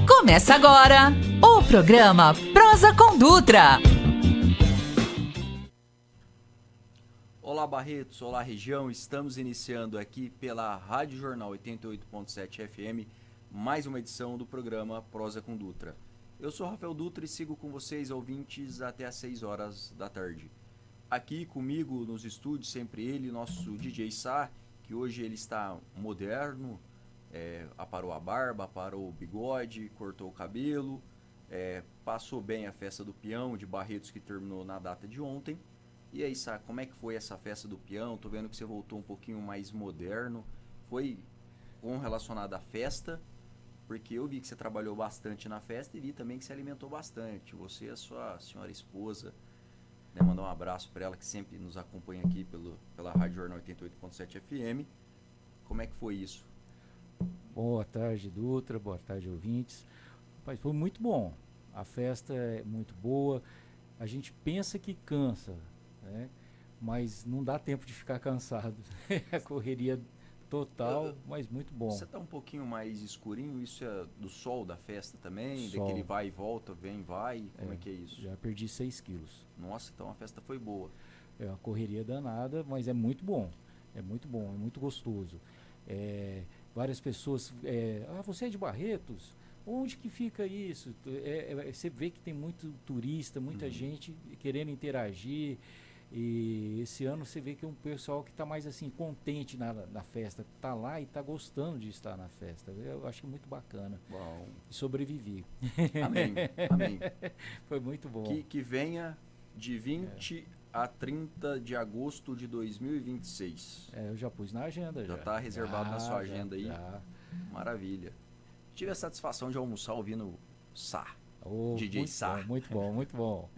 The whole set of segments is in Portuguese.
Começa agora o programa Prosa com Dutra. Olá Barretos, olá região, estamos iniciando aqui pela Rádio Jornal 88.7 FM mais uma edição do programa Prosa com Dutra. Eu sou Rafael Dutra e sigo com vocês, ouvintes, até às 6 horas da tarde. Aqui comigo nos estúdios, sempre ele, nosso DJ Sá, que hoje ele está moderno, aparou a barba, aparou o bigode, cortou o cabelo, passou bem a festa do peão de Barretos que terminou na data de ontem. E aí, Sá, como é que foi essa festa do peão? Tô vendo que você voltou um pouquinho mais moderno. Foi relacionado à festa, porque eu vi que você trabalhou bastante na festa e vi também que você alimentou bastante. Você e a sua senhora esposa, né? Mandar um abraço para ela que sempre nos acompanha aqui pela Rádio Jornal 88.7 FM. Como é que foi isso? Boa tarde, Dutra. Boa tarde, ouvintes. Rapaz, foi muito bom. A festa é muito boa. A gente pensa que cansa, né? Mas não dá tempo de ficar cansado. A correria total, mas muito bom. Você tá um pouquinho mais escurinho, isso é do sol da festa também? Sol. Daquele vai e volta, vem e vai? Como é que é isso? Já perdi 6 quilos. Nossa, então a festa foi boa. É uma correria danada, mas é muito bom. É muito bom, é muito gostoso. Várias pessoas... você é de Barretos? Onde que fica isso? Você vê que tem muito turista, muita gente querendo interagir. E esse ano você vê que é um pessoal que está mais assim contente na festa, está lá e está gostando de estar na festa. Eu acho muito bacana. Bom. E sobrevivi. Amém, amém. Foi muito bom. Que venha de 20 a 30 de agosto de 2026. Eu já pus na agenda. Já está reservado na sua agenda aí? Já. Maravilha. Tive a satisfação de almoçar ouvindo Sá, DJ muito Sá. Bom, muito bom, muito bom.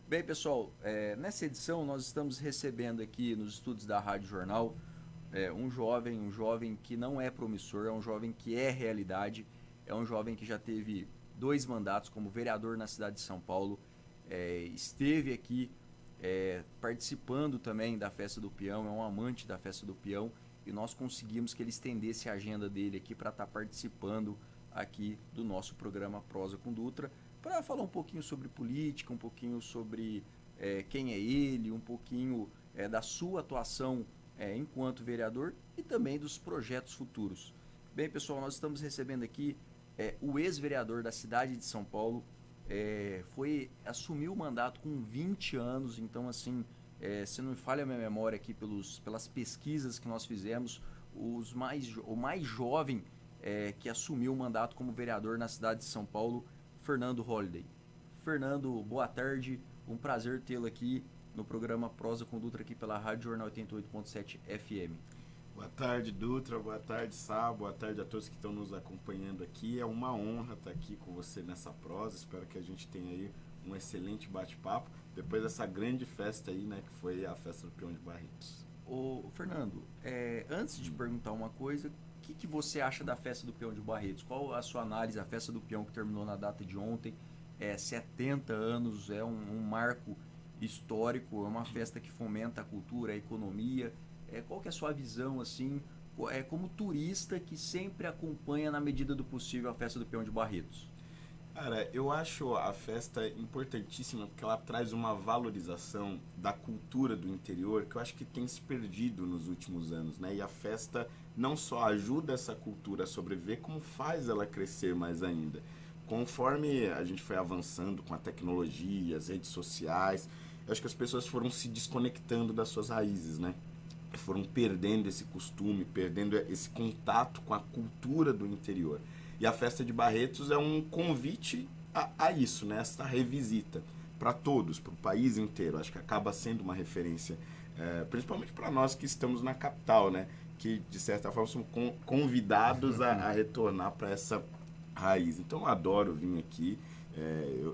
Bem, pessoal, nessa edição nós estamos recebendo aqui nos estúdios da Rádio Jornal um jovem que não é promissor, é um jovem que é realidade, é um jovem que já teve 2 mandatos como vereador na cidade de São Paulo, esteve aqui participando também da Festa do Peão, é um amante da Festa do Peão, e nós conseguimos que ele estendesse a agenda dele aqui para estar participando aqui do nosso programa Prosa com Dutra, para falar um pouquinho sobre política, um pouquinho sobre quem é ele, um pouquinho da sua atuação enquanto vereador e também dos projetos futuros. Bem, pessoal, nós estamos recebendo aqui o ex-vereador da cidade de São Paulo, assumiu o mandato com 20 anos, então assim, se não me falha a minha memória aqui pelas pesquisas que nós fizemos, o mais jovem que assumiu o mandato como vereador na cidade de São Paulo, Fernando Holliday. Fernando, boa tarde, um prazer tê-lo aqui no programa Prosa com Dutra aqui pela Rádio Jornal 88.7 FM. Boa tarde, Dutra, boa tarde, Sá, boa tarde a todos que estão nos acompanhando aqui. É uma honra estar aqui com você nessa prosa, espero que a gente tenha aí um excelente bate-papo, depois dessa grande festa aí, né, que foi a Festa do Peão de Barretos. Ô, Fernando, antes de perguntar uma coisa, o que você acha da Festa do Peão de Barretos? Qual a sua análise? A Festa do Peão que terminou na data de ontem, 70 anos, é um marco histórico, é uma festa que fomenta a cultura, a economia. Qual que é a sua visão, assim, como turista que sempre acompanha na medida do possível a Festa do Peão de Barretos? Cara, eu acho a festa importantíssima porque ela traz uma valorização da cultura do interior que eu acho que tem se perdido nos últimos anos, né? E a festa não só ajuda essa cultura a sobreviver, como faz ela crescer mais ainda. Conforme a gente foi avançando com a tecnologia, as redes sociais, eu acho que as pessoas foram se desconectando das suas raízes, né? Foram perdendo esse costume, perdendo esse contato com a cultura do interior. E a Festa de Barretos é um convite a isso, né? Essa revisita para todos, para o país inteiro. Acho que acaba sendo uma referência, principalmente para nós que estamos na capital, né? Que, de certa forma, somos convidados a retornar para essa raiz. Então, eu adoro vir aqui.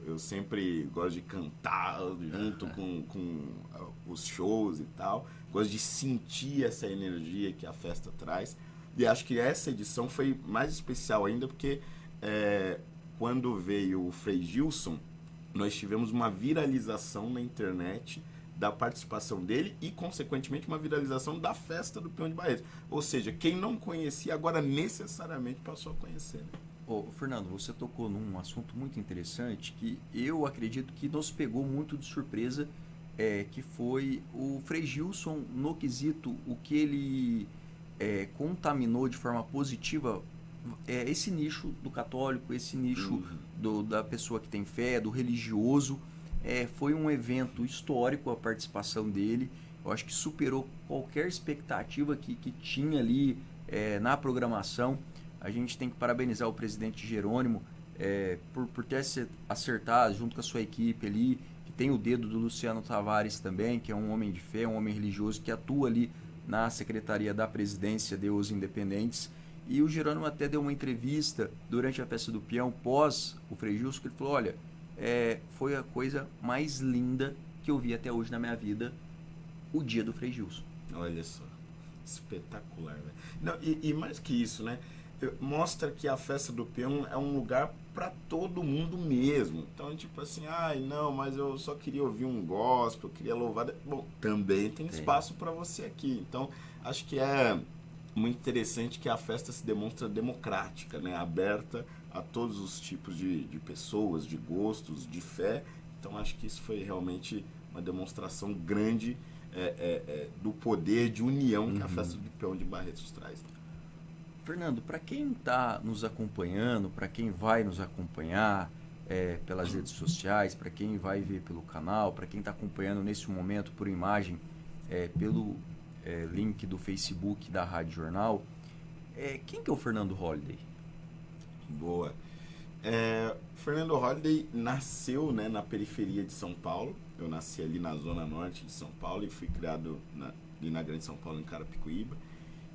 Eu sempre gosto de cantar junto com os shows e tal. Gosto de sentir essa energia que a festa traz. E acho que essa edição foi mais especial ainda porque quando veio o Frei Gilson, nós tivemos uma viralização na internet da participação dele e, consequentemente, uma viralização da festa do Peão de Barretos. Ou seja, quem não conhecia agora necessariamente passou a conhecer. Né? Ô, Fernando, você tocou num assunto muito interessante que eu acredito que nos pegou muito de surpresa, que foi o Frei Gilson no quesito, o que ele contaminou de forma positiva esse nicho do católico, esse nicho da pessoa que tem fé, do religioso. Foi um evento histórico a participação dele. Eu acho que superou qualquer expectativa que tinha ali na programação. A gente tem que parabenizar o presidente Jerônimo por ter acertado junto com a sua equipe ali, que tem o dedo do Luciano Tavares também, que é um homem de fé, um homem religioso que atua ali na Secretaria da Presidência de Os Independentes. E o Jerônimo até deu uma entrevista durante a festa do Peão, pós o Frei Gilson, que ele falou, olha, foi a coisa mais linda que eu vi até hoje na minha vida, o dia do Frei Gilson. Olha só, espetacular, velho. Não, e mais que isso, né? Mostra que a festa do Peão é um lugar para todo mundo mesmo. Então, tipo assim, não, mas eu só queria ouvir um gospel, eu queria louvar. Bom, também tem espaço para você aqui. Então, acho que é muito interessante que a festa se demonstra democrática, né? Aberta a todos os tipos de pessoas, de gostos, de fé. Então, acho que isso foi realmente uma demonstração grande do poder de união que a festa do Peão de Barretos traz. Fernando, para quem está nos acompanhando, para quem vai nos acompanhar pelas redes sociais, para quem vai ver pelo canal, para quem está acompanhando nesse momento por imagem, pelo link do Facebook da Rádio Jornal, quem que é o Fernando Holliday? Boa. Fernando Holliday nasceu, né, na periferia de São Paulo. Eu nasci ali na zona norte de São Paulo e fui criado ali na Grande São Paulo, em Carapicuíba.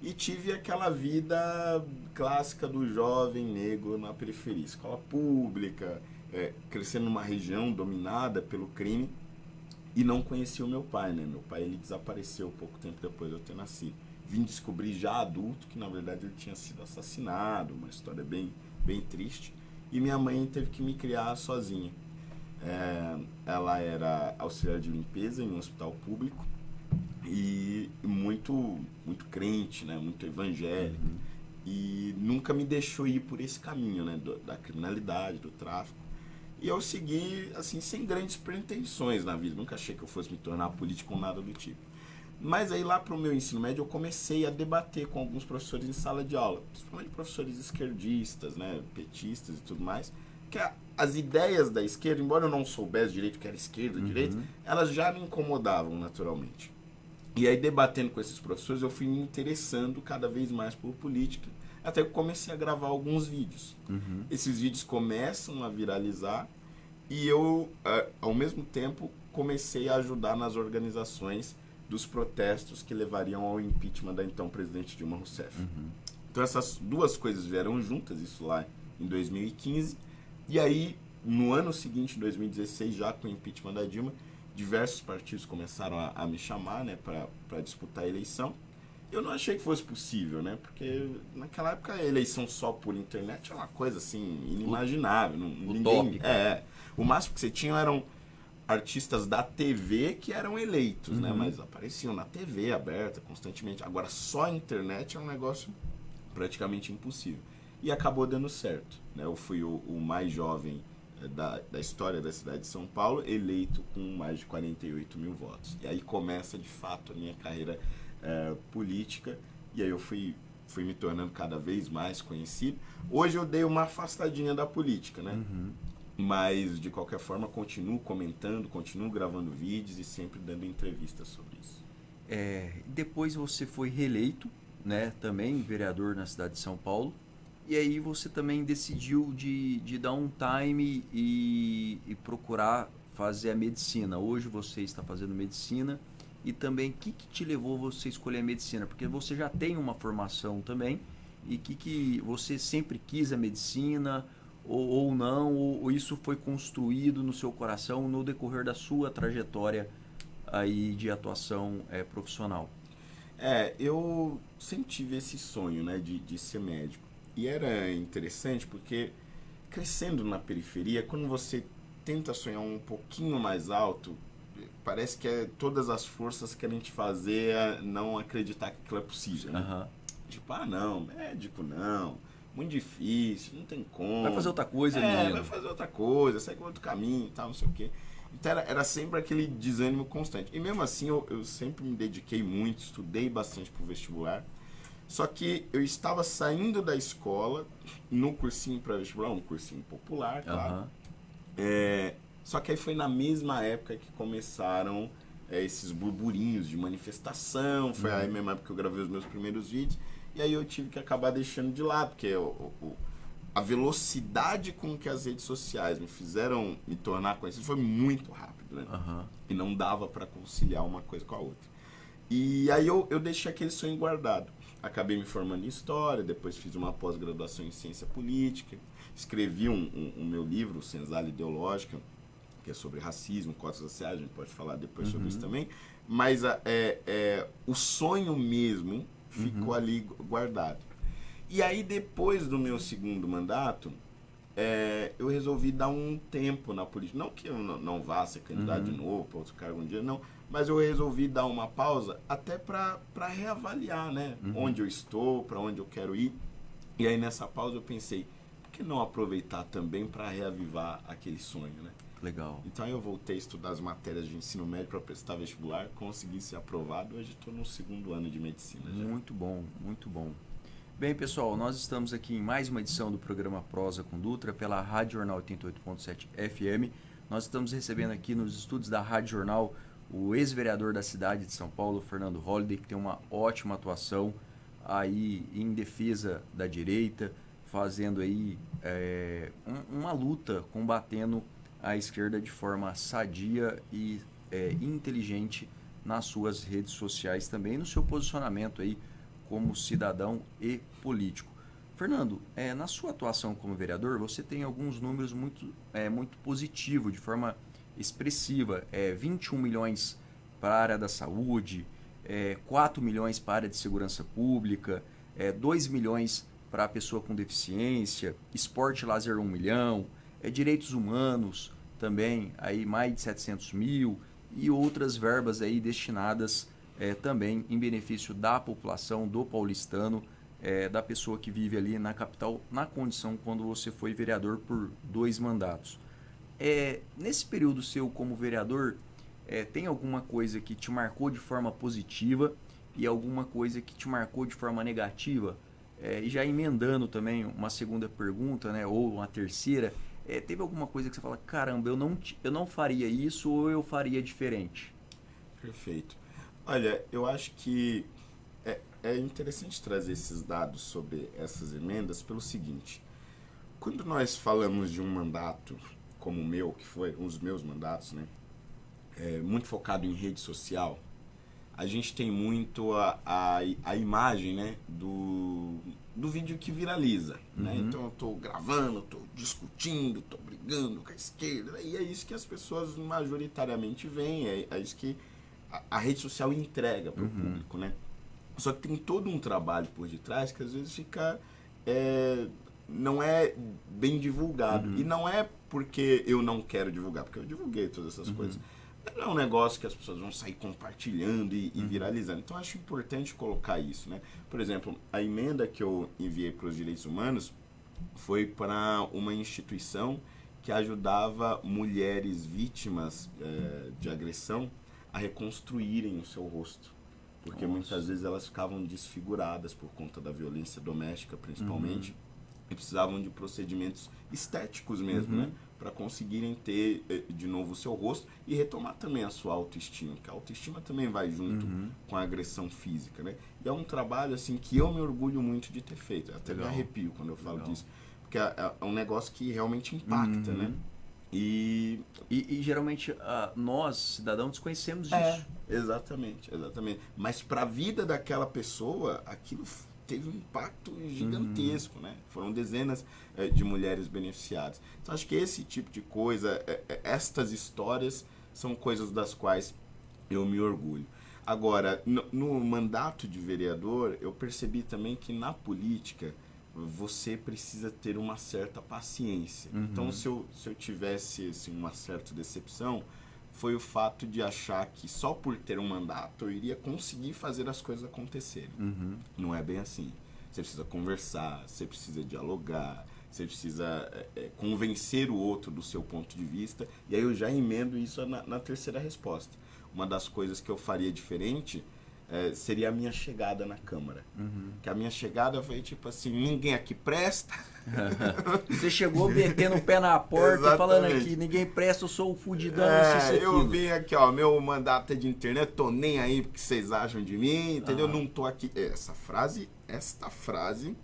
E tive aquela vida clássica do jovem negro na periferia. Escola pública, crescendo numa região dominada pelo crime. E não conhecia o meu pai, né? Meu pai, ele desapareceu pouco tempo depois de eu ter nascido. Vim descobrir já adulto que, na verdade, ele tinha sido assassinado. Uma história bem, bem triste. E minha mãe teve que me criar sozinha. Ela era auxiliar de limpeza em um hospital público. E muito, muito crente, né? Muito evangélico. E nunca me deixou ir por esse caminho, né? Da criminalidade, do tráfico. E eu segui, assim, sem grandes pretensões na vida. Nunca achei que eu fosse me tornar político ou nada do tipo. Mas aí lá pro meu ensino médio eu comecei a debater com alguns professores em sala de aula. Principalmente professores esquerdistas, né? Petistas e tudo mais. Que as ideias da esquerda, embora eu não soubesse direito o que era esquerda, direita, elas já me incomodavam naturalmente. E aí, debatendo com esses professores, eu fui me interessando cada vez mais por política, até que comecei a gravar alguns vídeos. Esses vídeos começam a viralizar e eu, ao mesmo tempo, comecei a ajudar nas organizações dos protestos que levariam ao impeachment da então presidente Dilma Rousseff. Então, essas duas coisas vieram juntas, isso lá em 2015. E aí, no ano seguinte, em 2016, já com o impeachment da Dilma, diversos partidos começaram a me chamar, né, para disputar a eleição. Eu não achei que fosse possível, né, porque naquela época a eleição só por internet era uma coisa assim inimaginável. Ninguém, o máximo que você tinha eram artistas da TV que eram eleitos, né, mas apareciam na TV aberta constantemente. Agora só a internet é um negócio praticamente impossível. E acabou dando certo, né? Eu fui o mais jovem da história da cidade de São Paulo, eleito com mais de 48 mil votos. E aí começa, de fato, a minha carreira política, e aí eu fui me tornando cada vez mais conhecido. Hoje eu dei uma afastadinha da política, né? Mas, de qualquer forma, continuo comentando, continuo gravando vídeos e sempre dando entrevistas sobre isso. Depois você foi reeleito, né, também vereador na cidade de São Paulo. E aí você também decidiu de dar um time e procurar fazer a medicina. Hoje você está fazendo medicina. E também, o que te levou a você escolher a medicina? Porque você já tem uma formação também. E que você sempre quis a medicina ou não? Ou isso foi construído no seu coração no decorrer da sua trajetória aí de atuação profissional? Eu sempre tive esse sonho, né, de ser médico. E era interessante porque, crescendo na periferia, quando você tenta sonhar um pouquinho mais alto, parece que todas as forças querem te fazer não acreditar que aquilo é possível, né? Aham. Tipo, não, médico não, muito difícil, não tem como. Vai fazer outra coisa, menino. vai fazer outra coisa, segue outro caminho e tal, não sei o quê. Então era sempre aquele desânimo constante. E mesmo assim eu sempre me dediquei muito, estudei bastante pro vestibular. Só que eu estava saindo da escola no cursinho pré-vestibular, um cursinho popular, claro. Aham. Só que aí foi na mesma época que começaram esses burburinhos de manifestação. Foi aí mesma época que eu gravei os meus primeiros vídeos. E aí eu tive que acabar deixando de lado, porque a velocidade com que as redes sociais me fizeram me tornar conhecido foi muito rápido, né? Aham. E não dava para conciliar uma coisa com a outra. E aí eu deixei aquele sonho guardado. Acabei me formando em História, depois fiz uma pós-graduação em Ciência Política, escrevi um meu livro, Senzala Ideológica, que é sobre racismo, cotas raciais, a gente pode falar depois sobre isso também, mas o sonho mesmo ficou ali guardado. E aí depois do meu segundo mandato, eu resolvi dar um tempo na política. Não que eu não vá ser candidato de novo para outro cargo um dia, não. Mas eu resolvi dar uma pausa até para reavaliar, né? Onde eu estou, para onde eu quero ir. E aí nessa pausa eu pensei, por que não aproveitar também para reavivar aquele sonho, né? Legal. Então aí eu voltei a estudar as matérias de ensino médio para prestar vestibular, consegui ser aprovado. Hoje estou no segundo ano de medicina. Já. Muito bom, muito bom. Bem, pessoal, nós estamos aqui em mais uma edição do programa Prosa com Dutra pela Rádio Jornal 88.7 FM. Nós estamos recebendo aqui nos estúdios da Rádio Jornal o ex-vereador da cidade de São Paulo, Fernando Holliday, que tem uma ótima atuação aí em defesa da direita, fazendo aí uma luta, combatendo a esquerda de forma sadia e inteligente nas suas redes sociais também, no seu posicionamento aí como cidadão e político. Fernando, na sua atuação como vereador, você tem alguns números muito positivos, de forma expressiva. 21 milhões para a área da saúde, 4 milhões para a área de segurança pública, 2 milhões para a pessoa com deficiência, esporte e lazer 1 milhão, direitos humanos também, aí mais de 700 mil e outras verbas aí destinadas também em benefício da população, do paulistano, da pessoa que vive ali na capital, na condição quando você foi vereador por 2 mandatos. Nesse período seu como vereador, tem alguma coisa que te marcou de forma positiva e alguma coisa que te marcou de forma negativa? E já emendando também uma segunda pergunta, né, ou uma terceira, teve alguma coisa que você fala, caramba, eu não faria isso ou eu faria diferente? Perfeito. Olha, eu acho que é interessante trazer esses dados sobre essas emendas pelo seguinte: quando nós falamos de um mandato como o meu, que foi um dos meus mandatos, né, muito focado em rede social, a gente tem muito a imagem, né, do vídeo que viraliza, né? Então eu estou gravando, estou discutindo, estou brigando com a esquerda, e é isso que as pessoas majoritariamente veem, é isso que a rede social entrega para o público, né? Só que tem todo um trabalho por detrás que às vezes fica não é bem divulgado. E não é porque eu não quero divulgar, porque eu divulguei todas essas coisas. Não é um negócio que as pessoas vão sair compartilhando e viralizando. Então, eu acho importante colocar isso, né? Por exemplo, a emenda que eu enviei para os direitos humanos foi para uma instituição que ajudava mulheres vítimas de agressão a reconstruírem o seu rosto. Porque muitas vezes elas ficavam desfiguradas por conta da violência doméstica, principalmente, e precisavam de procedimentos estéticos mesmo, né? Para conseguirem ter de novo o seu rosto e retomar também a sua autoestima, porque a autoestima também vai junto com a agressão física, né? E é um trabalho assim que eu me orgulho muito de ter feito. Eu até me arrepio quando eu falo disso, porque é um negócio que realmente impacta, né? E geralmente nós, cidadãos, desconhecemos isso. Exatamente. Mas para a vida daquela pessoa, aquilo teve um impacto gigantesco, né? Foram dezenas de mulheres beneficiadas. Então, acho que esse tipo de coisa, estas histórias, são coisas das quais eu me orgulho. Agora, no mandato de vereador, eu percebi também que na política você precisa ter uma certa paciência. Então, se eu tivesse assim, uma certa decepção, foi o fato de achar que só por ter um mandato eu iria conseguir fazer as coisas acontecerem. Não é bem assim. Você precisa conversar, você precisa dialogar, você precisa convencer o outro do seu ponto de vista. E aí eu já emendo isso na terceira resposta. Uma das coisas que eu faria diferente seria a minha chegada na Câmara. Que a minha chegada foi tipo assim, ninguém aqui presta. Você chegou metendo o pé na porta, Exatamente. falando aqui, ninguém presta, eu sou o fudidão, isso, Eu aquilo. vim aqui, ó, meu mandato é de internet, tô nem aí porque vocês acham de mim, entendeu? Não tô aqui. Esta frase,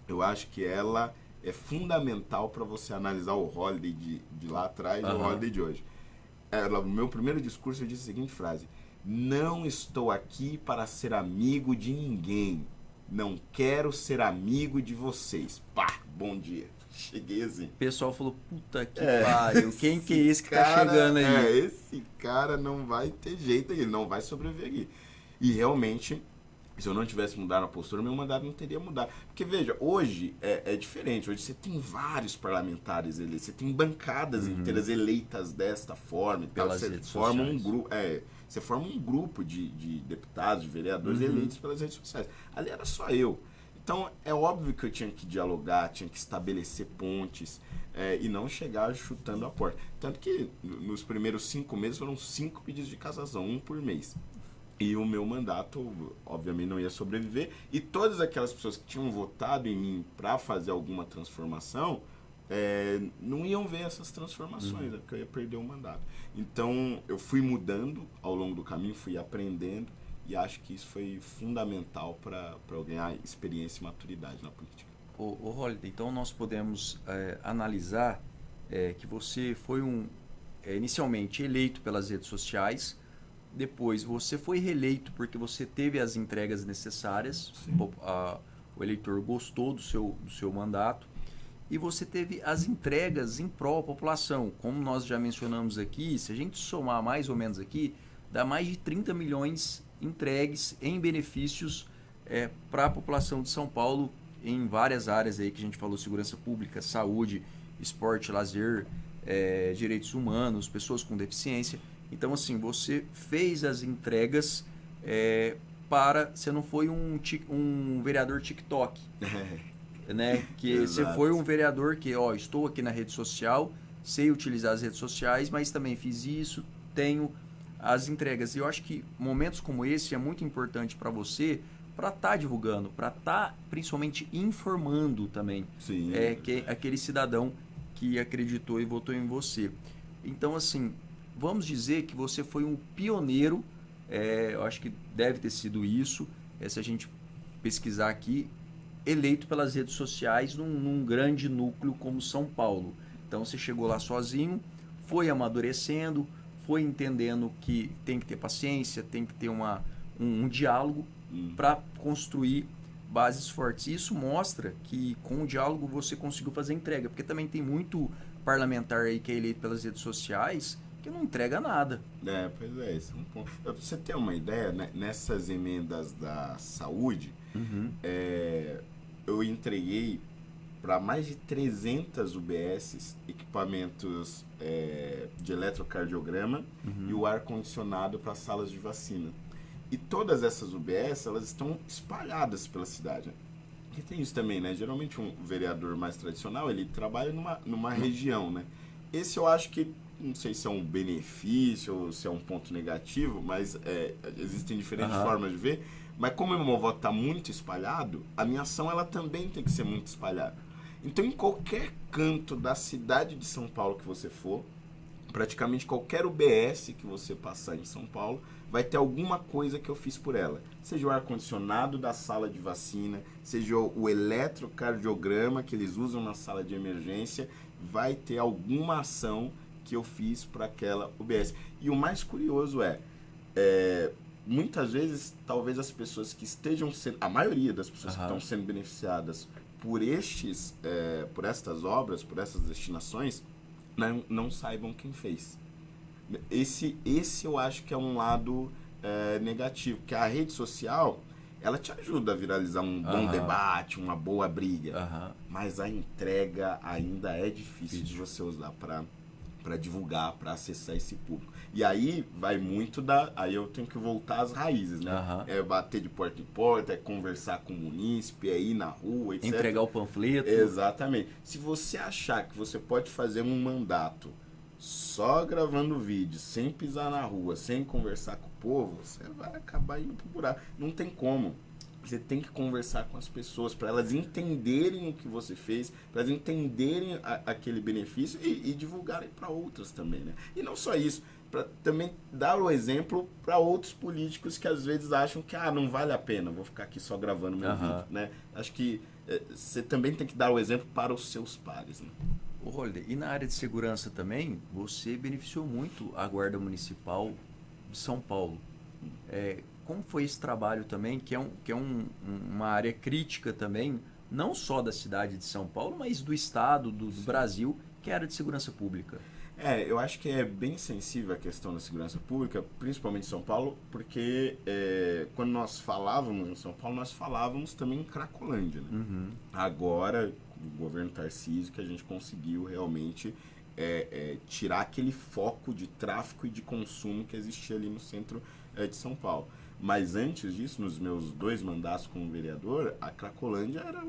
eu acho que ela é fundamental para você analisar o Holiday de lá atrás e o Holiday de hoje. No meu primeiro discurso eu disse a seguinte frase: não estou aqui para ser amigo de ninguém. Não quero ser amigo de vocês. Pá, bom dia. Cheguei assim. O pessoal falou, puta que pariu, quem que é esse que tá chegando aí? Esse cara não vai ter jeito aí, ele não vai sobreviver aqui. E realmente, se eu não tivesse mudado a postura, meu mandato não teria mudado. Porque veja, hoje é diferente. Hoje você tem vários parlamentares eleitos, você tem bancadas inteiras eleitas desta forma. Pelas você redes forma sociais. um grupo. Você forma um grupo de deputados, de vereadores eleitos pelas redes sociais. Ali era só eu. Então, é óbvio que eu tinha que dialogar, tinha que estabelecer pontes e não chegar chutando a porta. Tanto que nos primeiros 5 meses foram 5 pedidos de cassação, 1 por mês. E o meu mandato, obviamente, não ia sobreviver. E todas aquelas pessoas que tinham votado em mim para fazer alguma transformação, não iam ver essas transformações, porque eu ia perder o mandato. Então, eu fui mudando ao longo do caminho, fui aprendendo, e acho que isso foi fundamental para eu ganhar experiência e maturidade na política. Ô Holiday, então nós podemos analisar que você foi inicialmente eleito pelas redes sociais, depois você foi reeleito porque você teve as entregas necessárias, o eleitor gostou do seu mandato, e você teve as entregas em prol da população. Como nós já mencionamos aqui, se a gente somar mais ou menos aqui, dá mais de 30 milhões entregues em benefícios para a população de São Paulo em várias áreas aí que a gente falou: segurança pública, saúde, esporte, lazer, direitos humanos, pessoas com deficiência. Então, assim, você fez as entregas você não foi um vereador TikTok, né? Que você foi um vereador que, estou aqui na rede social, sei utilizar as redes sociais, mas também fiz isso, tenho as entregas. E eu acho que momentos como esse é muito importante para você, para estar divulgando, para estar principalmente informando também. Sim. Aquele cidadão que acreditou e votou em você. Então, assim, vamos dizer que você foi um pioneiro, eu acho que deve ter sido isso, se a gente pesquisar aqui, eleito pelas redes sociais num grande núcleo como São Paulo. Então, você chegou lá sozinho, foi amadurecendo, foi entendendo que tem que ter paciência, tem que ter um diálogo para construir bases fortes. E isso mostra que com o diálogo você conseguiu fazer entrega, porque também tem muito parlamentar aí que é eleito pelas redes sociais que não entrega nada. Pois é, esse é um ponto. Pra você ter uma ideia, né, nessas emendas da saúde, eu entreguei para mais de 300 UBSs, equipamentos de eletrocardiograma e o ar-condicionado para salas de vacina. E todas essas UBS, elas estão espalhadas pela cidade. E tem isso também, né? Geralmente um vereador mais tradicional, ele trabalha numa região, né? Esse eu acho que, não sei se é um benefício ou se é um ponto negativo, mas existem diferentes formas de ver. Mas como o meu voto está muito espalhado, a minha ação ela também tem que ser muito espalhada. Então, em qualquer canto da cidade de São Paulo que você for, praticamente qualquer UBS que você passar em São Paulo, vai ter alguma coisa que eu fiz por ela. Seja o ar-condicionado da sala de vacina, seja o eletrocardiograma que eles usam na sala de emergência, vai ter alguma ação que eu fiz para aquela UBS. E o mais curioso muitas vezes, talvez as pessoas que estejam sendo, a maioria das pessoas que estão sendo beneficiadas por estas obras, por essas destinações, não saibam quem fez. Esse eu acho que é um lado negativo, que a rede social, ela te ajuda a viralizar um bom debate, uma boa briga, mas a entrega ainda é difícil de você usar para para divulgar, para acessar esse público. E aí vai muito aí eu tenho que voltar às raízes, né? Aham. É bater de porta em porta, é conversar com o munícipe, é ir na rua, etc. Entregar o panfleto. Exatamente. Se você achar que você pode fazer um mandato só gravando vídeo, sem pisar na rua, sem conversar com o povo, você vai acabar indo pro buraco. Não tem como. Você tem que conversar com as pessoas para elas entenderem o que você fez, para elas entenderem aquele benefício e divulgarem para outras também, né? E não só isso, para também dar o exemplo para outros políticos que às vezes acham que não vale a pena, vou ficar aqui só gravando meu vídeo, né? Acho que você também tem que dar o exemplo para os seus pares, né? Ô, Holiday, e na área de segurança também, você beneficiou muito a Guarda Municipal de São Paulo. Como foi esse trabalho também, que é uma área crítica também, não só da cidade de São Paulo, mas do estado, do Brasil, que é a área de segurança pública? Eu acho que é bem sensível a questão da segurança pública, principalmente em São Paulo, porque quando nós falávamos em São Paulo, nós falávamos também em Cracolândia, né? Uhum. Agora, com o governo Tarcísio, que a gente conseguiu realmente tirar aquele foco de tráfico e de consumo que existia ali no centro de São Paulo. Mas antes disso, nos meus 2 mandatos como vereador, a Cracolândia era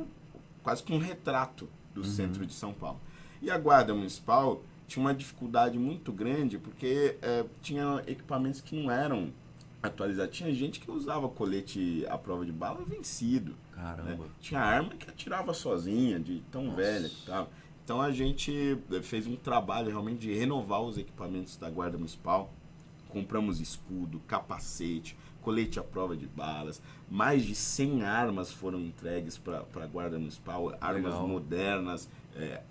quase que um retrato do centro de São Paulo. E a Guarda Municipal tinha uma dificuldade muito grande, porque tinha equipamentos que não eram atualizados. Tinha gente que usava colete à prova de bala vencido. Caramba. Né? Tinha arma que atirava sozinha, de tão velha que estava. Então a gente fez um trabalho realmente de renovar os equipamentos da Guarda Municipal. Compramos escudo, capacete, colete à prova de balas. Mais de 100 armas foram entregues para a Guarda Municipal, armas modernas,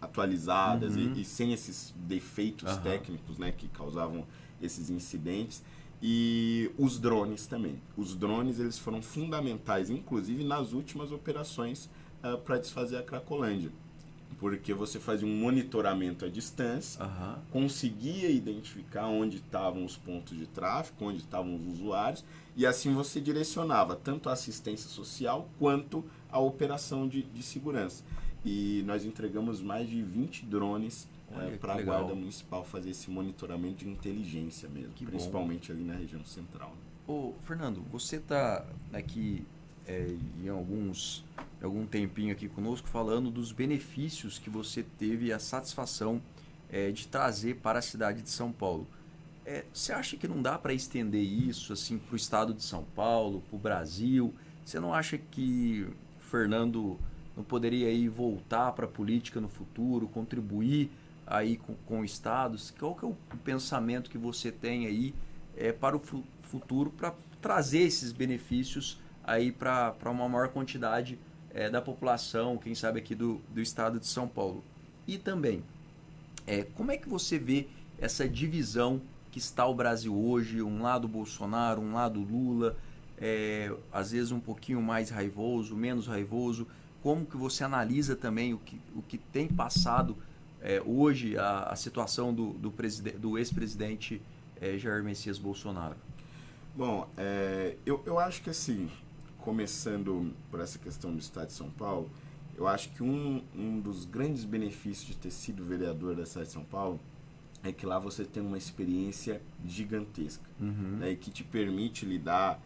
atualizadas e sem esses defeitos técnicos, né, que causavam esses incidentes. E os drones também. Os drones eles foram fundamentais, inclusive nas últimas operações para desfazer a Cracolândia. Porque você fazia um monitoramento à distância, conseguia identificar onde estavam os pontos de tráfego, onde estavam os usuários, e assim você direcionava tanto a assistência social quanto a operação de segurança. E nós entregamos mais de 20 drones para a Guarda Municipal fazer esse monitoramento de inteligência mesmo, principalmente ali na região central. Né? Ô, Fernando, você está aqui em algum tempinho aqui conosco falando dos benefícios que você teve a satisfação de trazer para a cidade de São Paulo. Você acha que não dá para estender isso assim, para o estado de São Paulo, para o Brasil? Você não acha que o Fernando não poderia aí voltar para a política no futuro, contribuir aí com o estado? Qual que é o pensamento que você tem aí para o futuro, para trazer esses benefícios aí para uma maior quantidade da população, quem sabe aqui do estado de São Paulo? E também, como é que você vê essa divisão que está o Brasil hoje, um lado Bolsonaro, um lado Lula, às vezes um pouquinho mais raivoso, menos raivoso? Como que você analisa também o que tem passado hoje, a situação do ex-presidente Jair Messias Bolsonaro? Bom, eu acho que assim, começando por essa questão do estado de São Paulo, eu acho que um dos grandes benefícios de ter sido vereador da cidade de São Paulo é que lá você tem uma experiência gigantesca, né, que te permite lidar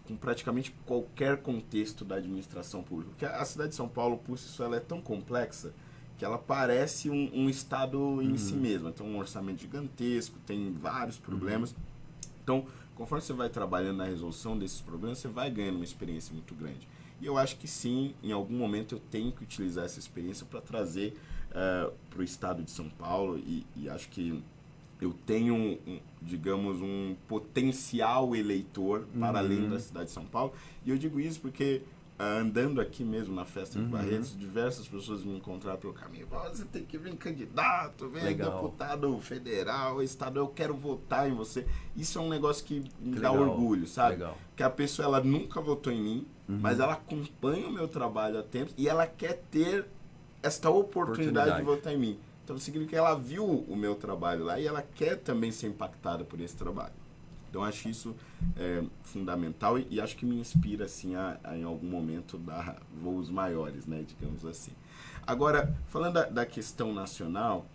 com praticamente qualquer contexto da administração pública. Porque a cidade de São Paulo, por si só, ela é tão complexa que ela parece um estado em si mesma. Tem um orçamento gigantesco, tem vários problemas. Então, conforme você vai trabalhando na resolução desses problemas, você vai ganhando uma experiência muito grande. E eu acho que sim, em algum momento eu tenho que utilizar essa experiência para trazer para o estado de São Paulo, e acho que eu tenho, digamos, um potencial eleitor para além da cidade de São Paulo. E eu digo isso porque, andando aqui mesmo na festa de Barretos, diversas pessoas me encontraram pelo caminho. Você tem que vir candidato, vem deputado federal, estadual, eu quero votar em você. Isso é um negócio que me dá orgulho, sabe? Que a pessoa ela nunca votou em mim, mas ela acompanha o meu trabalho há tempos e ela quer ter esta oportunidade de votar em mim. Então significa que ela viu o meu trabalho lá e ela quer também ser impactada por esse trabalho. Então acho isso fundamental e acho que me inspira assim a em algum momento dar voos maiores, né, digamos assim. Agora, falando da questão nacional,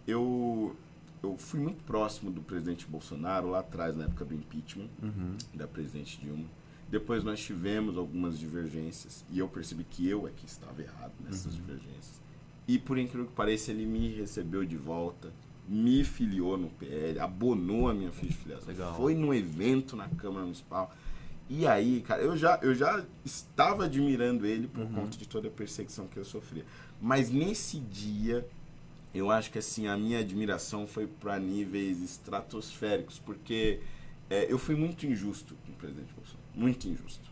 eu eu fui muito próximo do presidente Bolsonaro lá atrás, na época do impeachment da presidente Dilma. Depois nós tivemos algumas divergências e eu percebi que eu é que estava errado nessas divergências. E por incrível que pareça, ele me recebeu de volta, me filiou no PL, abonou a minha ficha de filiação. Legal. Foi num evento na Câmara Municipal. E aí, cara, eu já estava admirando ele por conta de toda a perseguição que eu sofria. Mas nesse dia, eu acho que assim, a minha admiração foi para níveis estratosféricos, porque eu fui muito injusto com o presidente Bolsonaro. Muito injusto.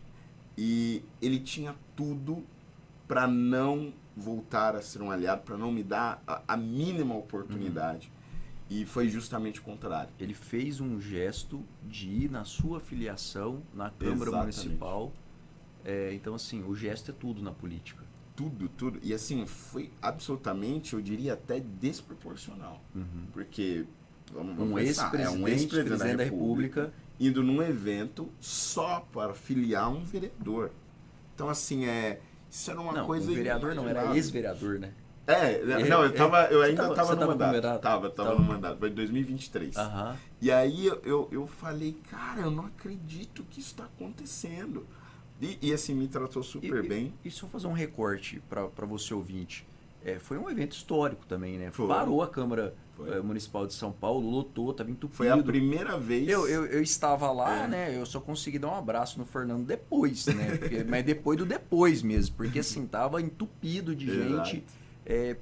E ele tinha tudo para não voltar a ser um aliado, para não me dar a mínima oportunidade. E foi justamente o contrário. Ele fez um gesto de ir na sua filiação na Câmara Exatamente. Municipal. Então, assim, o gesto é tudo na política. Tudo. E assim, foi absolutamente, eu diria até desproporcional. Porque, vamos Um pensar, ex-presidente da República indo num evento só para filiar um vereador. Então, assim, isso era uma coisa... um vereador não, era inimaginável. ex-vereador, né? Não, eu ainda Você estava no tava com mandato. mandato? Tava no mandato, foi em 2023. Aham. E aí eu falei, cara, eu não acredito que isso está acontecendo. E assim, me tratou super bem. E só fazer um recorte para você ouvinte. Foi um evento histórico também, né? Foi. Parou a Câmara Foi. Municipal de São Paulo, lotou, estava entupido. Foi a primeira vez... Eu estava lá, né? Eu só consegui dar um abraço no Fernando depois, né? Mas depois do depois mesmo. Porque assim, tava entupido de Exato. gente,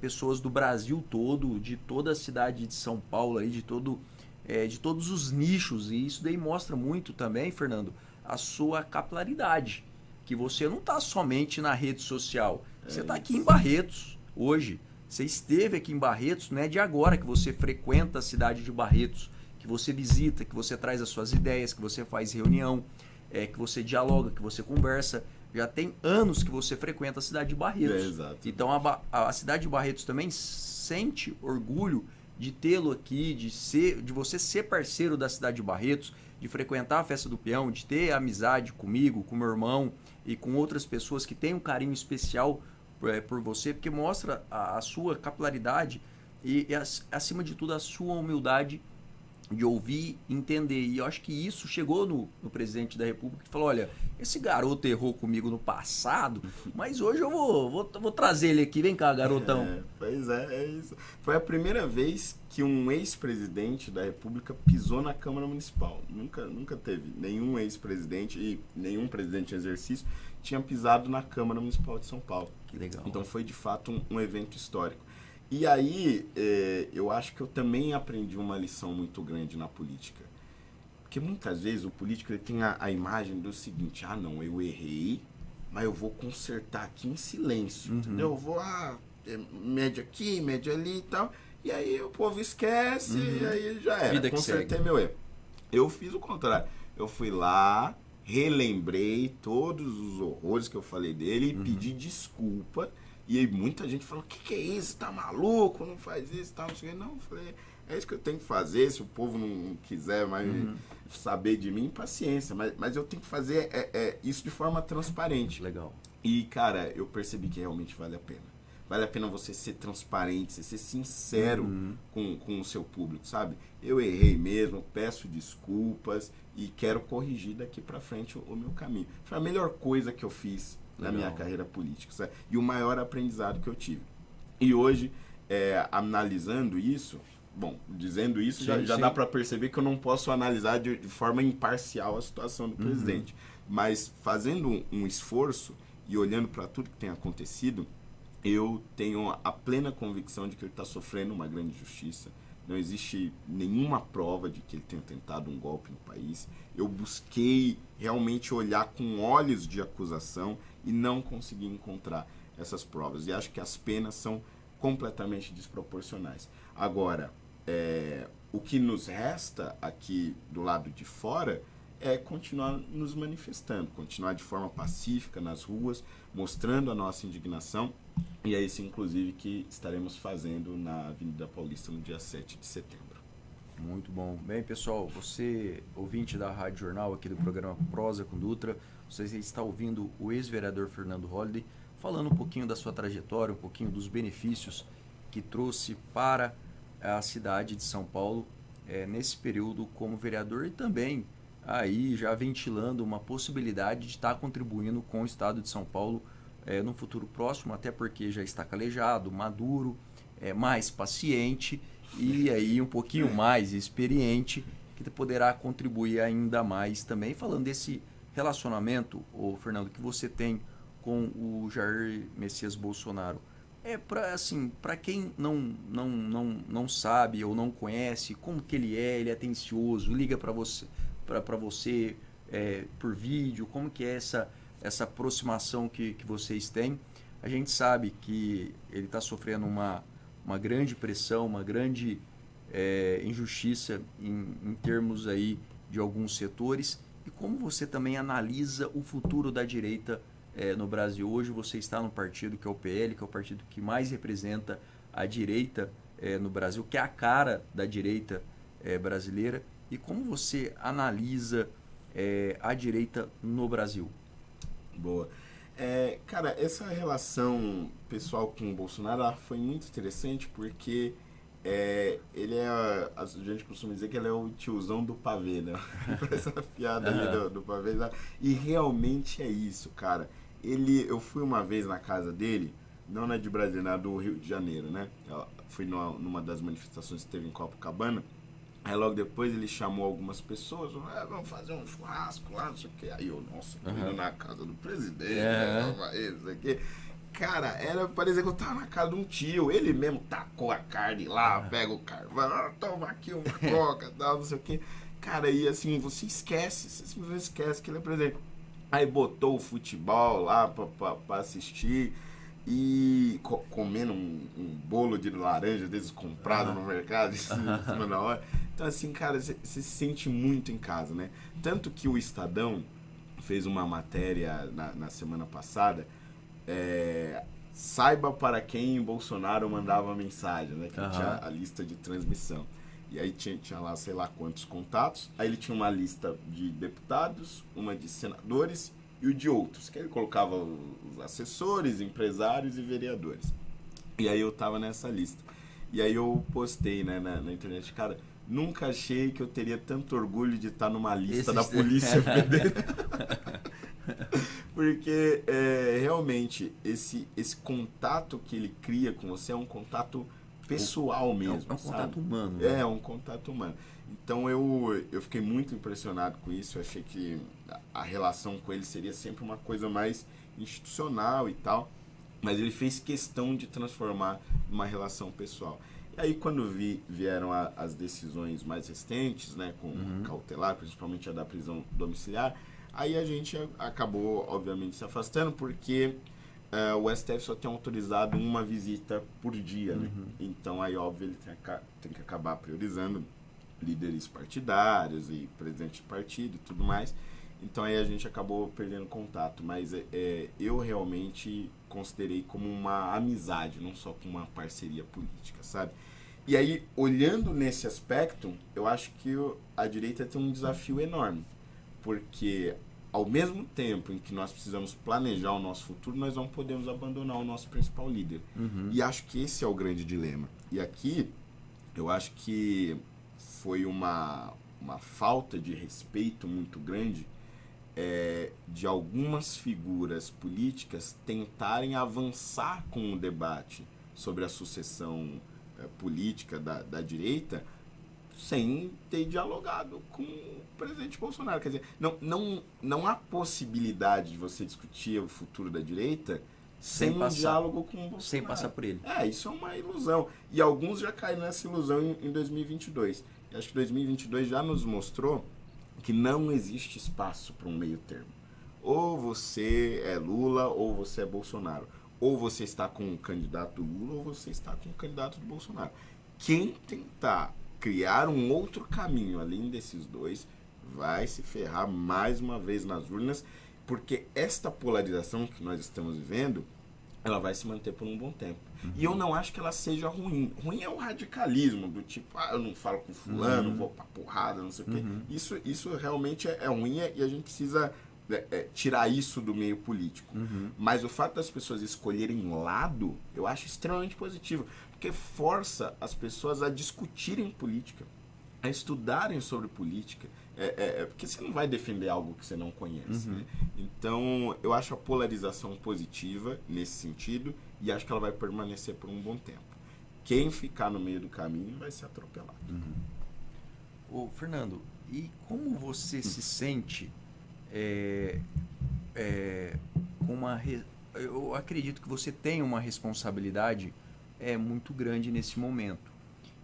pessoas do Brasil todo, de toda a cidade de São Paulo aí, de todos os nichos. E isso daí mostra muito também, Fernando, a sua capilaridade. Que você não está somente na rede social. Você está aqui em Barretos hoje. Você esteve aqui em Barretos, não é de agora que você frequenta a cidade de Barretos, que você visita, que você traz as suas ideias, que você faz reunião, que você dialoga, que você conversa. Já tem anos que você frequenta a cidade de Barretos. Exato. Então a cidade de Barretos também sente orgulho de tê-lo aqui, de você ser parceiro da cidade de Barretos, de frequentar a Festa do Peão, de ter amizade comigo, com meu irmão e com outras pessoas que têm um carinho especial por você, porque mostra a sua capilaridade e, acima de tudo, a sua humildade de ouvir, entender. E eu acho que isso chegou no presidente da República, que falou, olha, esse garoto errou comigo no passado, mas hoje eu vou trazer ele aqui. Vem cá, garotão. Pois é isso. Foi a primeira vez que um ex-presidente da República pisou na Câmara Municipal. Nunca teve nenhum ex-presidente e nenhum presidente em exercício tinha pisado na Câmara Municipal de São Paulo. Que legal. Então foi de fato um evento histórico. E aí eu acho que eu também aprendi uma lição muito grande na política. Porque muitas vezes o político ele tem a imagem do seguinte, não, eu errei, mas eu vou consertar aqui em silêncio, entendeu? Eu vou, média aqui, média ali e tal, e aí o povo esquece, e aí já era, Vida que consertei segue. meu erro. Eu fiz o contrário, eu fui lá, relembrei todos os horrores que eu falei dele e pedi desculpa. E aí muita gente falou, o que é isso? Tá maluco? Não faz isso, tá? Não sei o que. Não, eu falei, é isso que eu tenho que fazer. Se o povo não quiser mais saber de mim, paciência. Mas eu tenho que fazer isso de forma transparente. Legal. E, cara, eu percebi que realmente vale a pena. Vale a pena você ser transparente, você ser sincero com o seu público, sabe? Eu errei mesmo, peço desculpas e quero corrigir daqui pra frente o meu caminho. Foi a melhor coisa que eu fiz na minha carreira política, sabe? E o maior aprendizado que eu tive. E hoje, analisando isso, dizendo isso, já dá para perceber que eu não posso analisar de forma imparcial a situação do presidente. Mas fazendo um esforço e olhando para tudo que tem acontecido, eu tenho a plena convicção de que ele está sofrendo uma grande injustiça. Não existe nenhuma prova de que ele tenha tentado um golpe no país. Eu busquei realmente olhar com olhos de acusação e não consegui encontrar essas provas. E acho que as penas são completamente desproporcionais. Agora, o que nos resta aqui do lado de fora é continuar nos manifestando, continuar de forma pacífica nas ruas, mostrando a nossa indignação. E é isso, inclusive, que estaremos fazendo na Avenida Paulista no dia 7 de setembro. Muito bom. Bem, pessoal, você, ouvinte da Rádio Jornal, aqui do programa Prosa com Dutra, você está ouvindo o ex-vereador Fernando Holliday falando um pouquinho da sua trajetória, um pouquinho dos benefícios que trouxe para a cidade de São Paulo nesse período como vereador e também aí já ventilando uma possibilidade de estar contribuindo com o estado de São Paulo no futuro próximo, até porque já está calejado, maduro, mais paciente e aí um pouquinho mais experiente, que poderá contribuir ainda mais também. Falando desse relacionamento, Fernando, que você tem com o Jair Messias Bolsonaro, para quem não sabe ou não conhece como que ele é atencioso, liga para você, por vídeo, como que é essa aproximação que vocês têm. A gente sabe que ele está sofrendo uma grande pressão, uma grande injustiça em termos aí de alguns setores. E como você também analisa o futuro da direita no Brasil? Hoje você está no partido que é o PL, que é o partido que mais representa a direita no Brasil, que é a cara da direita brasileira. E como você analisa a direita no Brasil? Boa. Cara, essa relação pessoal com o Bolsonaro ela foi muito interessante porque ele a gente costuma dizer que ele é o tiozão do pavê, né? Essa piada ali do pavê. E realmente é isso, cara. Eu fui uma vez na casa dele, não na de Brasília, na do Rio de Janeiro, né? Fui numa das manifestações que teve em Copacabana. Aí logo depois ele chamou algumas pessoas, vamos fazer um churrasco lá, não sei o que. Aí eu, nossa, tô indo na casa do presidente, não sei o que. Cara, parecia que eu tava na casa de um tio. Ele mesmo tacou a carne lá, pega o carvão, toma aqui uma coca, tal, não sei o que. Cara, e assim, você simplesmente esquece que ele é presidente. Aí botou o futebol lá pra assistir e comendo um bolo de laranja desses comprado no mercado em cima da hora. Então assim, cara, você se sente muito em casa, né? Tanto que o Estadão fez uma matéria na semana passada, saiba para quem Bolsonaro mandava mensagem, né? Que tinha a lista de transmissão. E aí tinha lá, sei lá quantos contatos. Aí ele tinha uma lista de deputados, uma de senadores e o de outros. Que ele colocava os assessores, empresários e vereadores. E aí eu tava nessa lista. E aí eu postei, né, na internet, cara, nunca achei que eu teria tanto orgulho de estar numa lista da Polícia Federal. Porque realmente esse contato que ele cria com você é um contato pessoal mesmo. É um contato humano. Né? É um contato humano. Então eu fiquei muito impressionado com isso. Eu achei que a relação com ele seria sempre uma coisa mais institucional e tal. Mas ele fez questão de transformar numa relação pessoal. E aí quando vieram as decisões mais recentes, né, com cautelar, principalmente a da prisão domiciliar, aí a gente acabou, obviamente, se afastando, porque o STF só tem autorizado uma visita por dia, né? Então aí, óbvio, ele tem que acabar priorizando líderes partidários e presidente de partido e tudo mais. Então aí a gente acabou perdendo contato, mas eu realmente considerei como uma amizade, não só como uma parceria política, sabe? E aí, olhando nesse aspecto, eu acho que a direita tem um desafio enorme, porque ao mesmo tempo em que nós precisamos planejar o nosso futuro, nós não podemos abandonar o nosso principal líder. E acho que esse é o grande dilema. E aqui, eu acho que foi uma falta de respeito muito grande de algumas figuras políticas tentarem avançar com o debate sobre a sucessão política da direita sem ter dialogado com o presidente Bolsonaro. Quer dizer, não há possibilidade de você discutir o futuro da direita sem um diálogo com o Bolsonaro. Sem passar por ele. Isso é uma ilusão. E alguns já caíram nessa ilusão em 2022. Eu acho que 2022 já nos mostrou que não existe espaço para um meio termo. Ou você é Lula ou você é Bolsonaro. Ou você está com o candidato Lula ou você está com o candidato do Bolsonaro. Quem tentar criar um outro caminho além desses dois vai se ferrar mais uma vez nas urnas, porque esta polarização que nós estamos vivendo, ela vai se manter por um bom tempo. E eu não acho que ela seja ruim. Ruim é o radicalismo, do tipo, eu não falo com fulano, vou pra porrada, não sei o quê. Isso realmente é ruim e a gente precisa tirar isso do meio político. Mas o fato das pessoas escolherem lado, eu acho extremamente positivo. porque força as pessoas a discutirem política, a estudarem sobre política, porque você não vai defender algo que você não conhece, né? Então, eu acho a polarização positiva nesse sentido e acho que ela vai permanecer por um bom tempo. Quem ficar no meio do caminho vai ser atropelado. Ô, Fernando, e como você se sente com eu acredito que você tem uma responsabilidade muito grande nesse momento.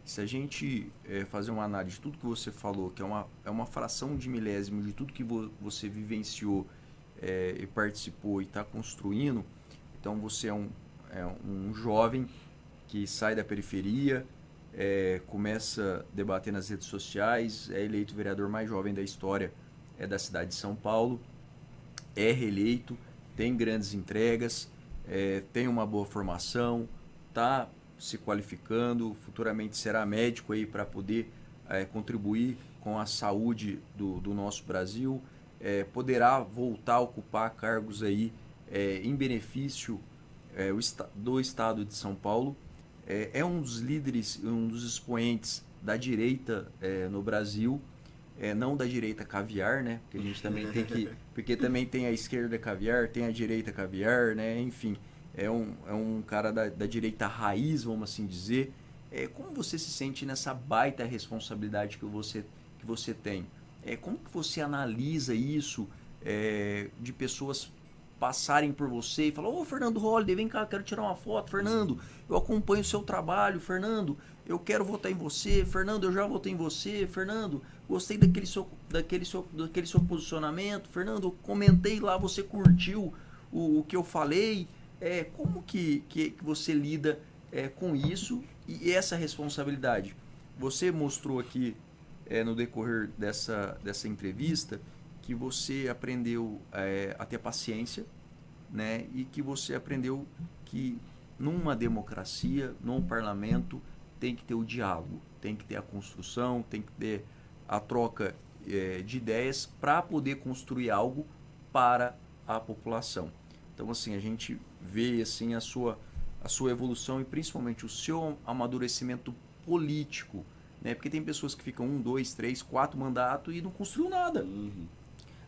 Se a gente fazer uma análise de tudo que você falou, que é uma fração de milésimo de tudo que você vivenciou e participou e está construindo, então você é um jovem que sai da periferia, começa a debater nas redes sociais, é eleito o vereador mais jovem da história da cidade de São Paulo, é reeleito, tem grandes entregas, tem uma boa formação, está se qualificando, futuramente será médico aí para poder contribuir com a saúde do nosso Brasil, poderá voltar a ocupar cargos aí em benefício do estado de São Paulo, é um dos líderes, um dos expoentes da direita no Brasil, não da direita caviar, né? Porque a gente também tem que, porque também tem a esquerda caviar, tem a direita caviar, né? Enfim, é um cara da direita raiz, vamos assim dizer. Como você se sente nessa baita responsabilidade que você tem? Como que você analisa isso de pessoas passarem por você e falar: ô, Fernando Holliday, vem cá, quero tirar uma foto. Fernando, eu acompanho o seu trabalho. Fernando, eu quero votar em você. Fernando, eu já votei em você. Fernando, gostei daquele seu posicionamento. Fernando, comentei lá, você curtiu o que eu falei. Como que você lida com isso e essa responsabilidade? Você mostrou aqui no decorrer dessa entrevista que você aprendeu a ter paciência, né? E que você aprendeu que numa democracia, num parlamento, tem que ter o diálogo, tem que ter a construção, tem que ter a troca de ideias para poder construir algo para a população. Então, assim, a gente vê assim, a sua evolução e principalmente o seu amadurecimento político, né? Porque tem pessoas que ficam 1, 2, 3, 4 mandatos e não construiu nada.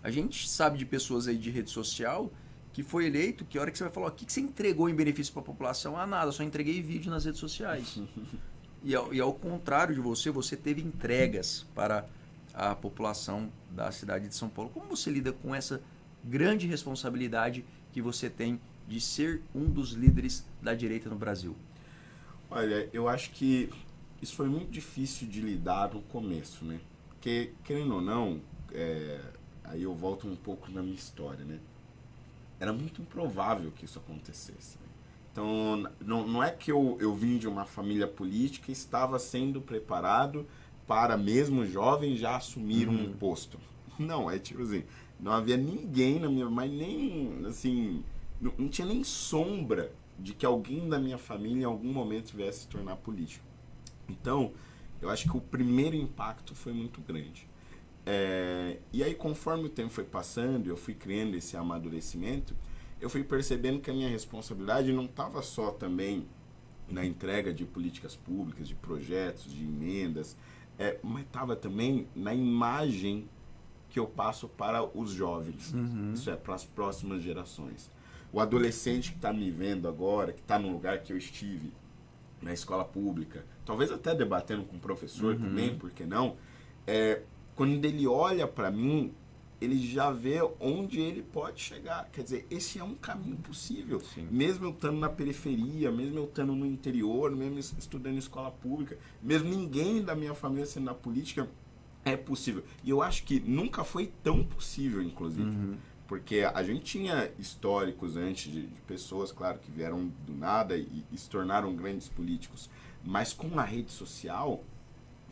A gente sabe de pessoas aí de rede social que foi eleito, que a hora que você vai falar, o que você entregou em benefício para a população? Nada, só entreguei vídeo nas redes sociais. E ao contrário de você teve entregas para a população da cidade de São Paulo. Como você lida com essa grande responsabilidade que você tem de ser um dos líderes da direita no Brasil? Olha, eu acho que isso foi muito difícil de lidar no começo, né? Porque, querendo ou não, aí eu volto um pouco na minha história, né? Era muito improvável que isso acontecesse, né? Então, não é que eu vim de uma família política e estava sendo preparado para, mesmo jovem, já assumir um posto. Não, tipo assim, não havia ninguém na minha... Mas nem, assim... Não tinha nem sombra de que alguém da minha família em algum momento viesse se tornar político. Então, eu acho que o primeiro impacto foi muito grande. E aí, conforme o tempo foi passando, eu fui criando esse amadurecimento, eu fui percebendo que a minha responsabilidade não estava só também na entrega de políticas públicas, de projetos, de emendas, mas estava também na imagem que eu passo para os jovens, isso para as próximas gerações. O adolescente que está me vendo agora, que está no lugar que eu estive, na escola pública, talvez até debatendo com o professor também, por que não? Quando ele olha para mim, ele já vê onde ele pode chegar. Quer dizer, esse é um caminho possível. Sim. Mesmo eu estando na periferia, mesmo eu estando no interior, mesmo estudando em escola pública, mesmo ninguém da minha família sendo na política, é possível. E eu acho que nunca foi tão possível, inclusive. Porque a gente tinha históricos antes de pessoas, claro, que vieram do nada e se tornaram grandes políticos. Mas com a rede social,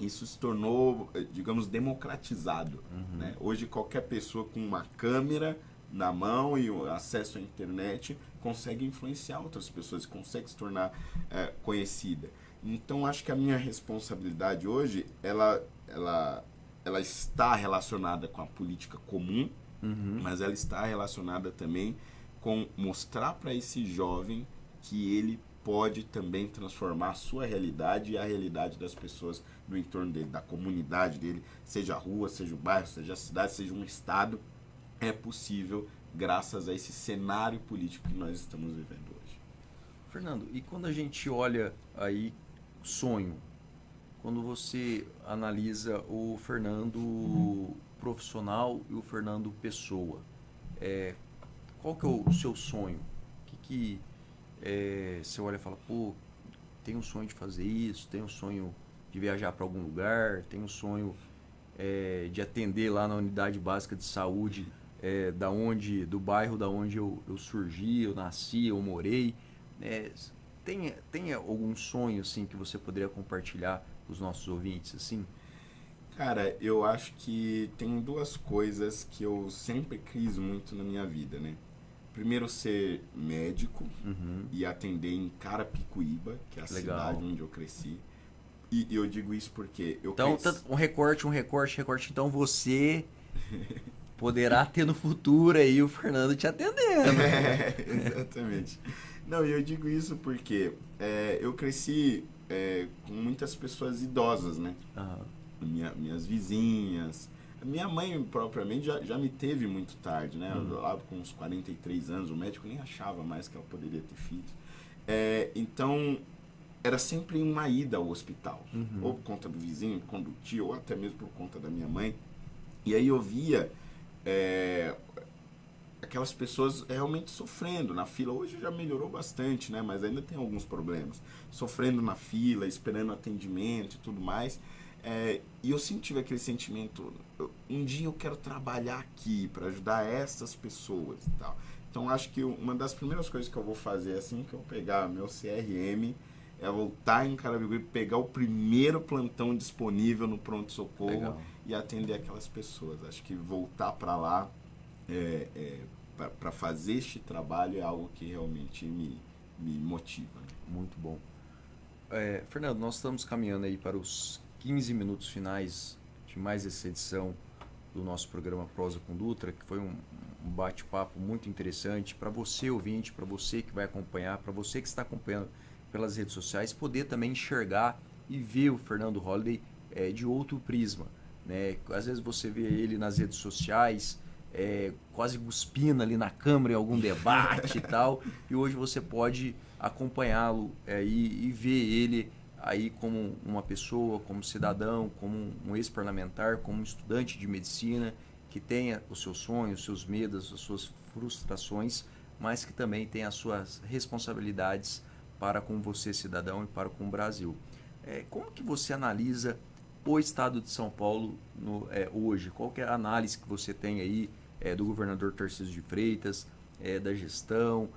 isso se tornou, digamos, democratizado. Né? Hoje, qualquer pessoa com uma câmera na mão e o acesso à internet consegue influenciar outras pessoas, consegue se tornar conhecida. Então, acho que a minha responsabilidade hoje, ela está relacionada com a política comum, mas ela está relacionada também com mostrar para esse jovem que ele pode também transformar a sua realidade e a realidade das pessoas do entorno dele, da comunidade dele, seja a rua, seja o bairro, seja a cidade, seja um estado. É possível graças a esse cenário político que nós estamos vivendo hoje. Fernando, e quando a gente olha aí sonho, quando você analisa o Fernando profissional e o Fernando pessoa, qual que é o seu sonho? O que você olha e fala, pô, tenho um sonho de fazer isso, tenho um sonho de viajar para algum lugar, tenho um sonho de atender lá na unidade básica de saúde do bairro da onde eu surgi, eu nasci, eu morei. Tem algum sonho assim que você poderia compartilhar com os nossos ouvintes assim? Cara, eu acho que tem duas coisas que eu sempre quis muito na minha vida, né? Primeiro, ser médico e atender em Carapicuíba, que é a cidade onde eu cresci. E eu digo isso porque eu Então, um recorte. Então, você poderá ter no futuro aí o Fernando te atendendo. Exatamente. Não, e eu digo isso porque eu cresci com muitas pessoas idosas, né? Minhas vizinhas. Minha mãe, propriamente, já me teve muito tarde, né? Lá com uns 43 anos, o médico nem achava mais que ela poderia ter filhos. Então, era sempre uma ida ao hospital. Ou por conta do vizinho, por conta do tio, ou até mesmo por conta da minha mãe. E aí eu via aquelas pessoas realmente sofrendo na fila. Hoje já melhorou bastante, né? Mas ainda tem alguns problemas. Sofrendo na fila, esperando atendimento e tudo mais. E eu sempre tive aquele sentimento, um dia eu quero trabalhar aqui para ajudar essas pessoas e tal. Então acho que uma das primeiras coisas que eu vou fazer assim que eu pegar meu CRM é voltar em Carapicuíba, pegar o primeiro plantão disponível no pronto-socorro e atender aquelas pessoas. Acho que voltar para lá para fazer este trabalho é algo que realmente me motiva. Muito bom. Fernando, nós estamos caminhando aí para os 15 minutos finais de mais essa edição do nosso programa Prosa com Dutra, que foi um bate-papo muito interessante para você ouvinte, para você que vai acompanhar, para você que está acompanhando pelas redes sociais, poder também enxergar e ver o Fernando Holliday de outro prisma, né? Às vezes você vê ele nas redes sociais quase cuspindo ali na câmera em algum debate e tal, e hoje você pode acompanhá-lo e ver ele aí como uma pessoa, como cidadão, como um ex-parlamentar, como um estudante de medicina, que tenha os seus sonhos, os seus medos, as suas frustrações, mas que também tem as suas responsabilidades para com você, cidadão, e para com o Brasil. Como que você analisa o estado de São Paulo hoje? Qual que é a análise que você tem aí do governador Tarcísio de Freitas, da gestão,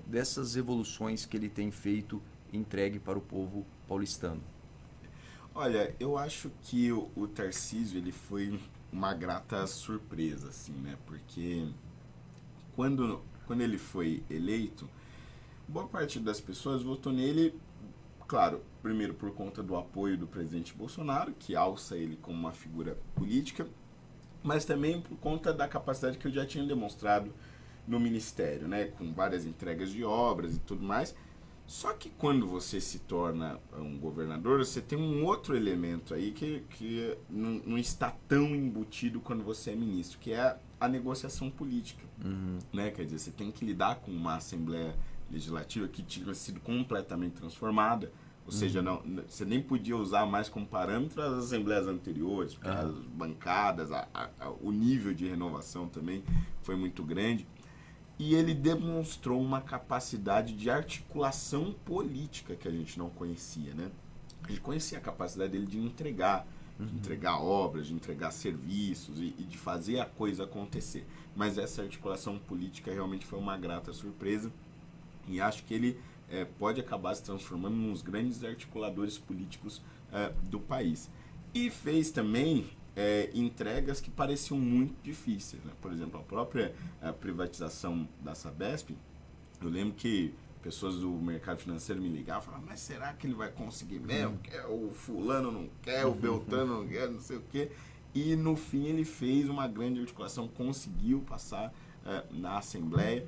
dessas evoluções que ele tem feito entregue para o povo paulistano? Olha, eu acho que o Tarcísio ele foi uma grata surpresa, assim, né? Porque quando ele foi eleito, boa parte das pessoas votou nele, claro, primeiro por conta do apoio do presidente Bolsonaro, que alça ele como uma figura política, mas também por conta da capacidade que eu já tinha demonstrado no ministério, né? Com várias entregas de obras e tudo mais. Só que quando você se torna um governador, você tem um outro elemento aí que não está tão embutido quando você é ministro, que é a negociação política. Né? Quer dizer, você tem que lidar com uma Assembleia Legislativa que tinha sido completamente transformada, ou seja, você nem podia usar mais como parâmetro as assembleias anteriores, porque as bancadas, o nível de renovação também foi muito grande. E ele demonstrou uma capacidade de articulação política que a gente não conhecia, né? A gente conhecia a capacidade dele de entregar obras, de entregar serviços e de fazer a coisa acontecer. Mas essa articulação política realmente foi uma grata surpresa e acho que ele pode acabar se transformando em um dos grandes articuladores políticos do país. E fez também entregas que pareciam muito difíceis, né? Por exemplo, a própria privatização da Sabesp, eu lembro que pessoas do mercado financeiro me ligavam e falavam, mas será que ele vai conseguir mesmo? O fulano não quer, o Beltrano não quer, não sei o quê. E no fim ele fez uma grande articulação, conseguiu passar na Assembleia.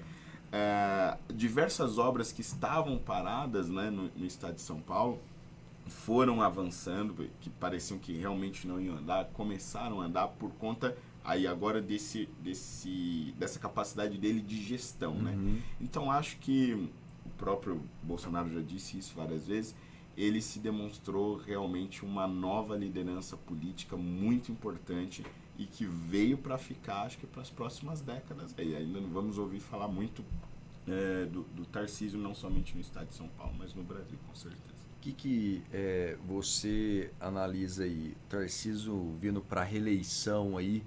diversas obras que estavam paradas, né, no estado de São Paulo foram avançando, que pareciam que realmente não iam andar, começaram a andar por conta aí agora dessa capacidade dele de gestão, né? Então acho que o próprio Bolsonaro já disse isso várias vezes, ele se demonstrou realmente uma nova liderança política muito importante e que veio para ficar, acho que para as próximas décadas. E ainda não vamos ouvir falar muito do Tarcísio, não somente no estado de São Paulo, mas no Brasil, com certeza. O que você analisa aí, Tarcísio vindo para a reeleição aí,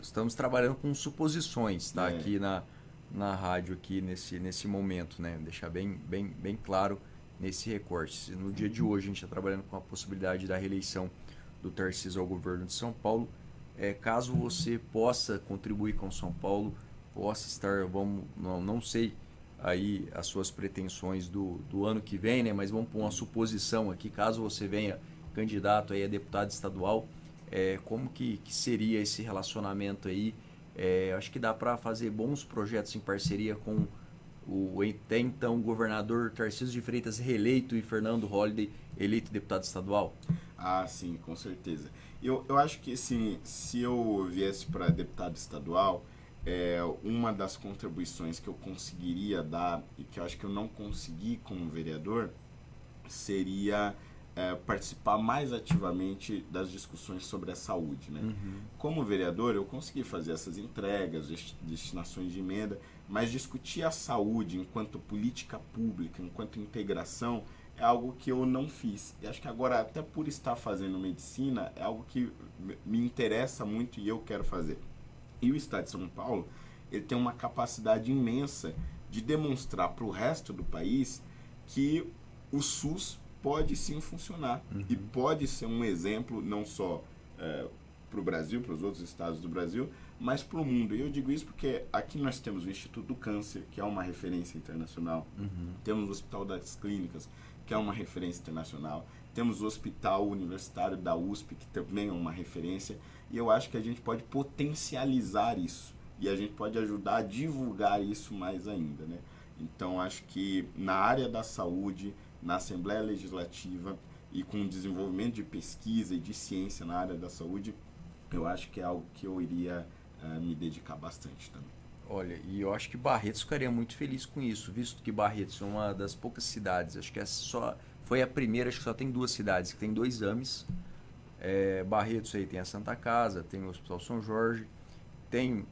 estamos trabalhando com suposições, tá? Aqui na rádio, aqui nesse momento, né? Deixar bem claro nesse recorte. No dia de hoje a gente está trabalhando com a possibilidade da reeleição do Tarcísio ao governo de São Paulo. Caso você possa contribuir com São Paulo, possa estar, não sei aí as suas pretensões do ano que vem, né? Mas vamos pôr uma suposição aqui, caso você venha candidato aí a deputado estadual, como que seria esse relacionamento aí? Acho que dá para fazer bons projetos em parceria com o até então governador Tarcísio de Freitas reeleito e Fernando Holliday eleito deputado estadual? Ah, sim, com certeza. Eu acho que assim, se eu viesse para deputado estadual, uma das contribuições que eu conseguiria dar e que eu acho que eu não consegui como vereador seria participar mais ativamente das discussões sobre a saúde, né? Como vereador eu consegui fazer essas entregas, destinações de emenda, mas discutir a saúde enquanto política pública, enquanto integração, é algo que eu não fiz. E acho que agora, até por estar fazendo medicina, é algo que me interessa muito e eu quero fazer. E o estado de São Paulo, ele tem uma capacidade imensa de demonstrar para o resto do país que o SUS pode sim funcionar e pode ser um exemplo não só para o Brasil, para os outros estados do Brasil, mas para o mundo. E eu digo isso porque aqui nós temos o Instituto do Câncer, que é uma referência internacional, temos o Hospital das Clínicas, que é uma referência internacional, temos o Hospital Universitário da USP, que também é uma referência, e eu acho que a gente pode potencializar isso e a gente pode ajudar a divulgar isso mais ainda, né? Então acho que na área da saúde, na Assembleia Legislativa e com o desenvolvimento de pesquisa e de ciência na área da saúde, eu acho que é algo que eu iria me dedicar bastante também. Olha, e eu acho que Barretos ficaria muito feliz com isso, visto que Barretos é uma das poucas cidades, acho que foi a primeira, acho que só tem 2 cidades que tem 2 AMES. Barretos aí tem a Santa Casa, tem o Hospital São Jorge, tem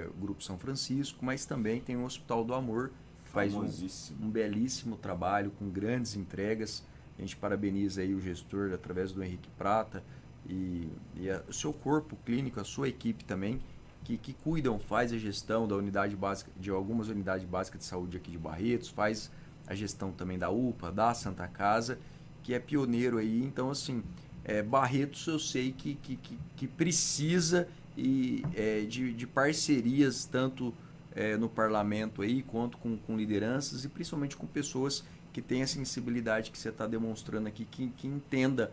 o Grupo São Francisco, mas também tem o Hospital do Amor, que faz um belíssimo trabalho, com grandes entregas. A gente parabeniza aí o gestor através do Henrique Prata e o seu corpo clínico, a sua equipe também, que cuidam, faz a gestão da unidade básica, de algumas unidades básicas de saúde aqui de Barretos, faz a gestão também da UPA, da Santa Casa, que é pioneiro aí. Então, assim, Barretos eu sei que precisa de parcerias, tanto no parlamento aí, quanto com lideranças e principalmente com pessoas que têm a sensibilidade que você está demonstrando aqui, que entenda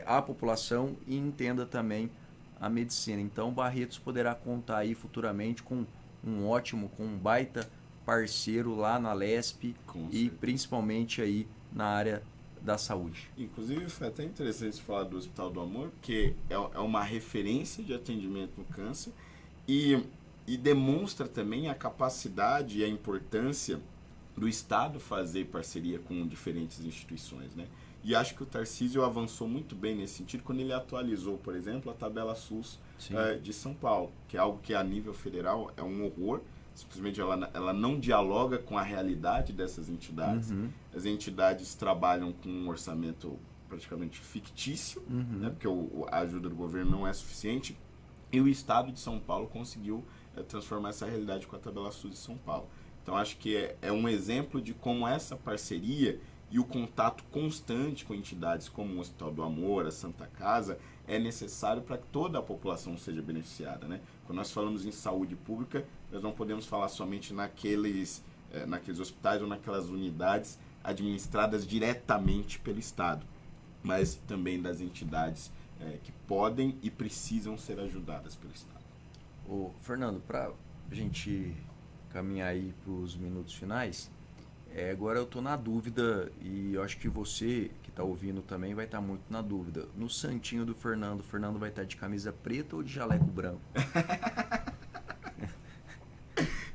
a população e entenda também a medicina. Então, Barretos poderá contar aí futuramente com um baita parceiro lá na LESP e principalmente aí na área da saúde. Inclusive, foi até interessante falar do Hospital do Amor, porque é uma referência de atendimento no câncer e demonstra também a capacidade e a importância do Estado fazer parceria com diferentes instituições, né? E acho que o Tarcísio avançou muito bem nesse sentido quando ele atualizou, por exemplo, a tabela SUS de São Paulo, que é algo que a nível federal é um horror. Simplesmente ela não dialoga com a realidade dessas entidades. As entidades trabalham com um orçamento praticamente fictício, né, porque a ajuda do governo não é suficiente. E o Estado de São Paulo conseguiu transformar essa realidade com a tabela SUS de São Paulo. Então acho que é um exemplo de como essa parceria e o contato constante com entidades como o Hospital do Amor, a Santa Casa, é necessário para que toda a população seja beneficiada, né? Quando nós falamos em saúde pública, nós não podemos falar somente naqueles hospitais ou naquelas unidades administradas diretamente pelo Estado, mas também das entidades que podem e precisam ser ajudadas pelo Estado. Fernando, para a gente caminhar aí para os minutos finais. Agora eu tô na dúvida, e eu acho que você que tá ouvindo também vai estar muito na dúvida. No santinho do Fernando, o Fernando vai estar de camisa preta ou de jaleco branco?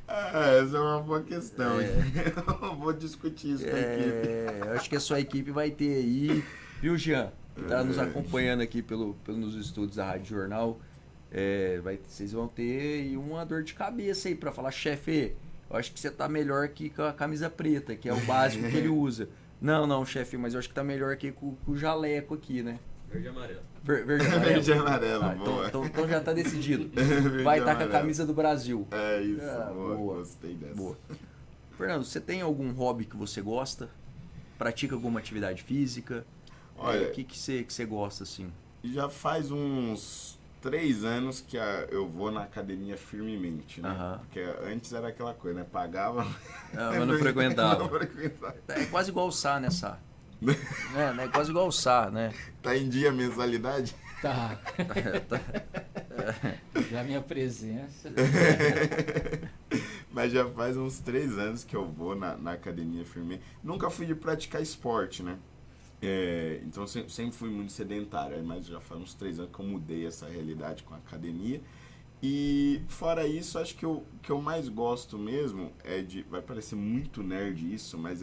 Essa é uma boa questão. Eu vou discutir isso com a equipe. Eu acho que a sua equipe vai ter aí, viu, Jean? Que tá nos acompanhando aqui pelos estúdios da Rádio Jornal. Vocês vão ter aí uma dor de cabeça aí para falar, chefe, eu acho que você tá melhor aqui com a camisa preta, que é o básico que ele usa. Não, chefe, mas eu acho que tá melhor aqui com o jaleco aqui, né? Verde e amarelo. Verde e amarelo? Verde e amarelo, boa. Então já tá decidido. Vai estar com a camisa do Brasil. É isso, boa. Gostei dessa. Boa. Fernando, você tem algum hobby que você gosta? Pratica alguma atividade física? Olha, o que você gosta, assim? Já faz uns 3 anos que eu vou na academia firmemente, né? Porque antes era aquela coisa, né? Pagava... mas não frequentava. Não frequentava. É quase igual o Sá, né, Sá? É quase igual o Sá, né? Tá em dia a mensalidade? Tá. Já minha presença. Mas já faz uns 3 anos que eu vou na academia firme. Nunca fui de praticar esporte, né? Então sempre fui muito sedentário, mas já faz uns 3 anos que eu mudei essa realidade com a academia. E fora isso, acho que o que eu mais gosto mesmo vai parecer muito nerd isso, mas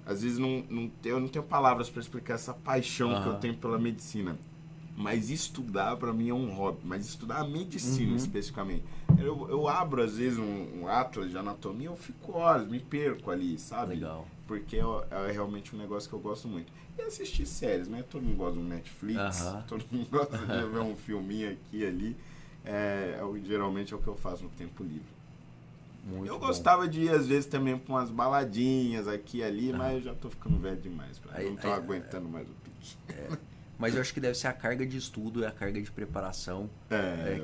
às vezes eu não tenho palavras para explicar essa paixão que eu tenho pela medicina. Mas estudar para mim é um hobby, mas estudar a medicina especificamente. Eu abro às vezes um atlas de anatomia, eu fico horas, me perco ali, sabe? Legal. Porque é realmente um negócio que eu gosto muito. E assistir séries, né? Todo mundo gosta do Netflix, todo mundo gosta de ver um filminho aqui e ali. Geralmente é o que eu faço no tempo livre. Muito bom. Gostava de ir às vezes também pra umas baladinhas aqui e ali, mas eu já tô ficando velho demais. Não tô aguentando mais o pique. Mas eu acho que deve ser a carga de estudo e a carga de preparação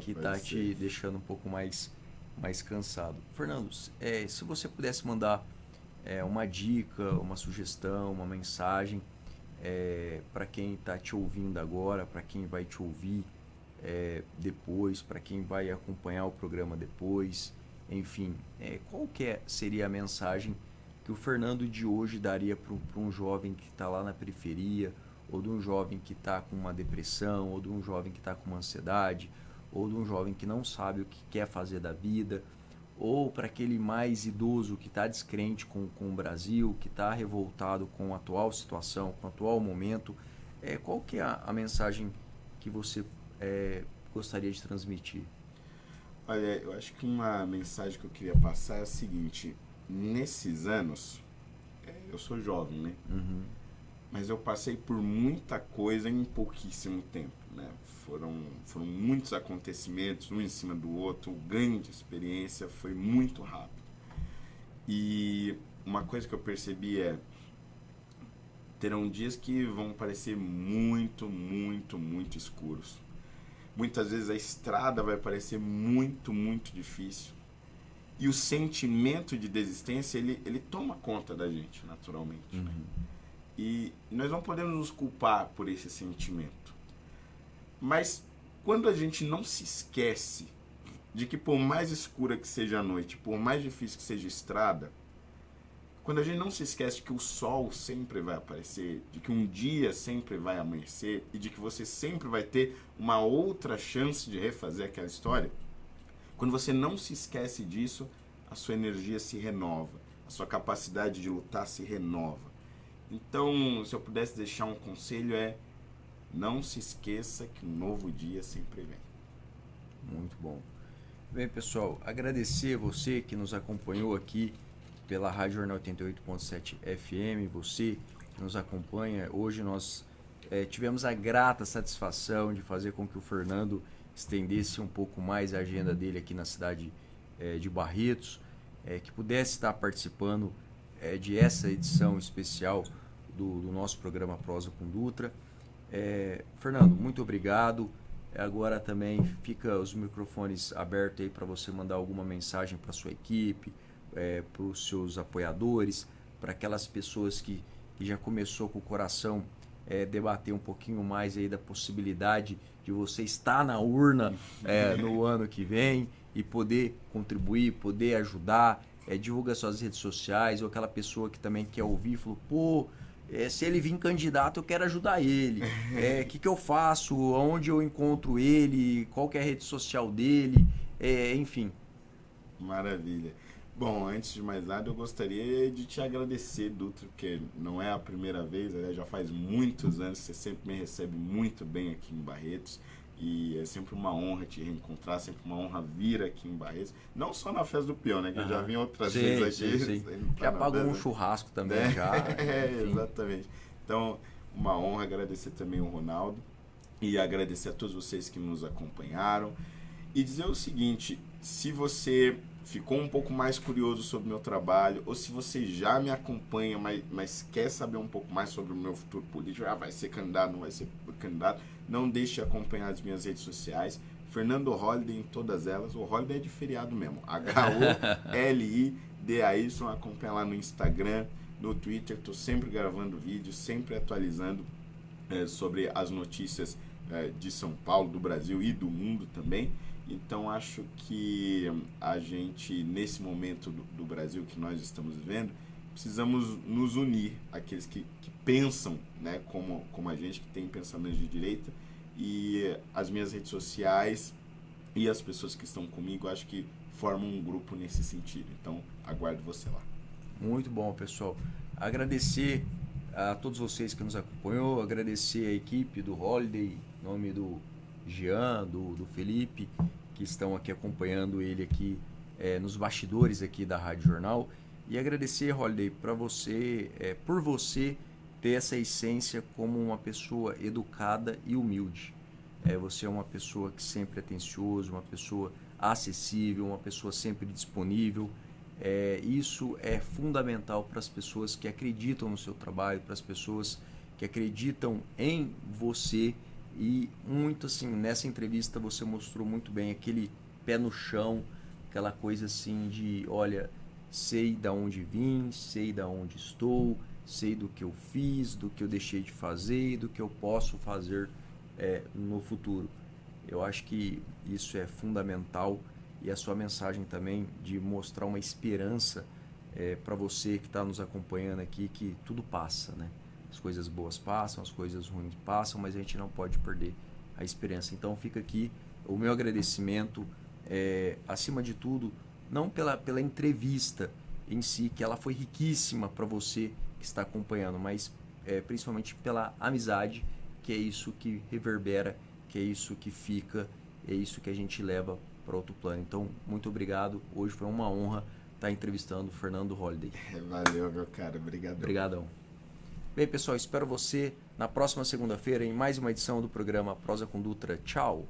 que tá te deixando um pouco mais cansado. Fernando, se você pudesse mandar uma dica, uma sugestão, uma mensagem para quem está te ouvindo agora, para quem vai te ouvir depois, para quem vai acompanhar o programa depois, enfim, qual seria a mensagem que o Fernando de hoje daria para um jovem que está lá na periferia, ou de um jovem que está com uma depressão, ou de um jovem que está com uma ansiedade, ou de um jovem que não sabe o que quer fazer da vida, ou para aquele mais idoso que está descrente com o Brasil, que está revoltado com a atual situação, com o atual momento, qual que é a mensagem que você gostaria de transmitir? Olha, eu acho que uma mensagem que eu queria passar é a seguinte: nesses anos, eu sou jovem, né? Mas eu passei por muita coisa em pouquíssimo tempo, né? Foram muitos acontecimentos, um em cima do outro, o ganho de experiência foi muito rápido. E uma coisa que eu percebi terão dias que vão parecer muito, muito, muito escuros. Muitas vezes a estrada vai parecer muito, muito difícil. E o sentimento de desistência, ele toma conta da gente, naturalmente. Né? E nós não podemos nos culpar por esse sentimento. Mas quando a gente não se esquece de que por mais escura que seja a noite, por mais difícil que seja a estrada, quando a gente não se esquece de que o sol sempre vai aparecer, de que um dia sempre vai amanhecer e de que você sempre vai ter uma outra chance de refazer aquela história, quando você não se esquece disso, a sua energia se renova, a sua capacidade de lutar se renova. Então, se eu pudesse deixar um conselho não se esqueça que um novo dia sempre vem. Muito bom. Bem, pessoal, agradecer você que nos acompanhou aqui pela Rádio Jornal 88.7 FM, você que nos acompanha. Hoje nós tivemos a grata satisfação de fazer com que o Fernando estendesse um pouco mais a agenda dele aqui na cidade de Barretos, que pudesse estar participando de essa edição especial do nosso programa Prosa com Dutra. Fernando, muito obrigado. Agora também fica os microfones abertos aí para você mandar alguma mensagem para sua equipe, para os seus apoiadores, para aquelas pessoas que já começou com o coração debater um pouquinho mais aí da possibilidade de você estar na urna no ano que vem e poder contribuir, poder ajudar, divulga suas redes sociais, ou aquela pessoa que também quer ouvir, falou, pô, se ele vir candidato, eu quero ajudar ele. O que eu faço? Onde eu encontro ele? Qual que é a rede social dele? Enfim. Maravilha. Bom, antes de mais nada, eu gostaria de te agradecer, Dutra, porque não é a primeira vez, já faz muitos anos, você sempre me recebe muito bem aqui em Barretos. E é sempre uma honra te reencontrar, sempre uma honra vir aqui em Barretos. Não só na Festa do Peão, né? Que eu já vim outras vezes aqui. Sim. Já pagou um churrasco também, já. Exatamente. Então, uma honra, agradecer também o Ronaldo. E agradecer a todos vocês que nos acompanharam. E dizer o seguinte, se você ficou um pouco mais curioso sobre o meu trabalho, ou se você já me acompanha, mas quer saber um pouco mais sobre o meu futuro político, vai ser candidato, não vai ser candidato, não deixe de acompanhar as minhas redes sociais, Fernando Holliday em todas elas, o Holliday é de feriado mesmo, H-O-L-I-D-A-Y, acompanha lá no Instagram, no Twitter, estou sempre gravando vídeos, sempre atualizando sobre as notícias de São Paulo, do Brasil e do mundo também. Então, acho que a gente, nesse momento do Brasil que nós estamos vivendo, precisamos nos unir, aqueles que pensam, né, como a gente, que tem pensamento de direita, e as minhas redes sociais e as pessoas que estão comigo, acho que formam um grupo nesse sentido. Então, aguardo você lá. Muito bom, pessoal. Agradecer a todos vocês que nos acompanhou, agradecer a equipe do Holliday, em nome do Jean, do Felipe, que estão aqui acompanhando ele aqui nos bastidores aqui da Rádio Jornal, e agradecer, Holliday, para você, por você ter essa essência como uma pessoa educada e humilde. Você é uma pessoa que sempre é atencioso, uma pessoa acessível, uma pessoa sempre disponível. Isso é fundamental para as pessoas que acreditam no seu trabalho, para as pessoas que acreditam em você. E muito assim, nessa entrevista você mostrou muito bem aquele pé no chão, aquela coisa assim de, olha, sei da onde vim, sei da onde estou, sei do que eu fiz, do que eu deixei de fazer e do que eu posso fazer no futuro. Eu acho que isso é fundamental, e a sua mensagem também de mostrar uma esperança para você que está nos acompanhando aqui, que tudo passa, né? As coisas boas passam, as coisas ruins passam, mas a gente não pode perder a esperança. Então fica aqui o meu agradecimento, acima de tudo, não pela entrevista em si, que ela foi riquíssima para você que está acompanhando, mas principalmente pela amizade, que é isso que reverbera, que é isso que fica, é isso que a gente leva para outro plano. Então, muito obrigado. Hoje foi uma honra estar entrevistando o Fernando Holliday. Valeu, meu cara. Obrigadão. Obrigadão. Bem, pessoal, espero você na próxima segunda-feira em mais uma edição do programa Prosa com Dutra. Tchau!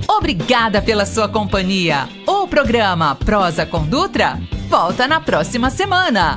Obrigada pela sua companhia. O programa Prosa com Dutra volta na próxima semana.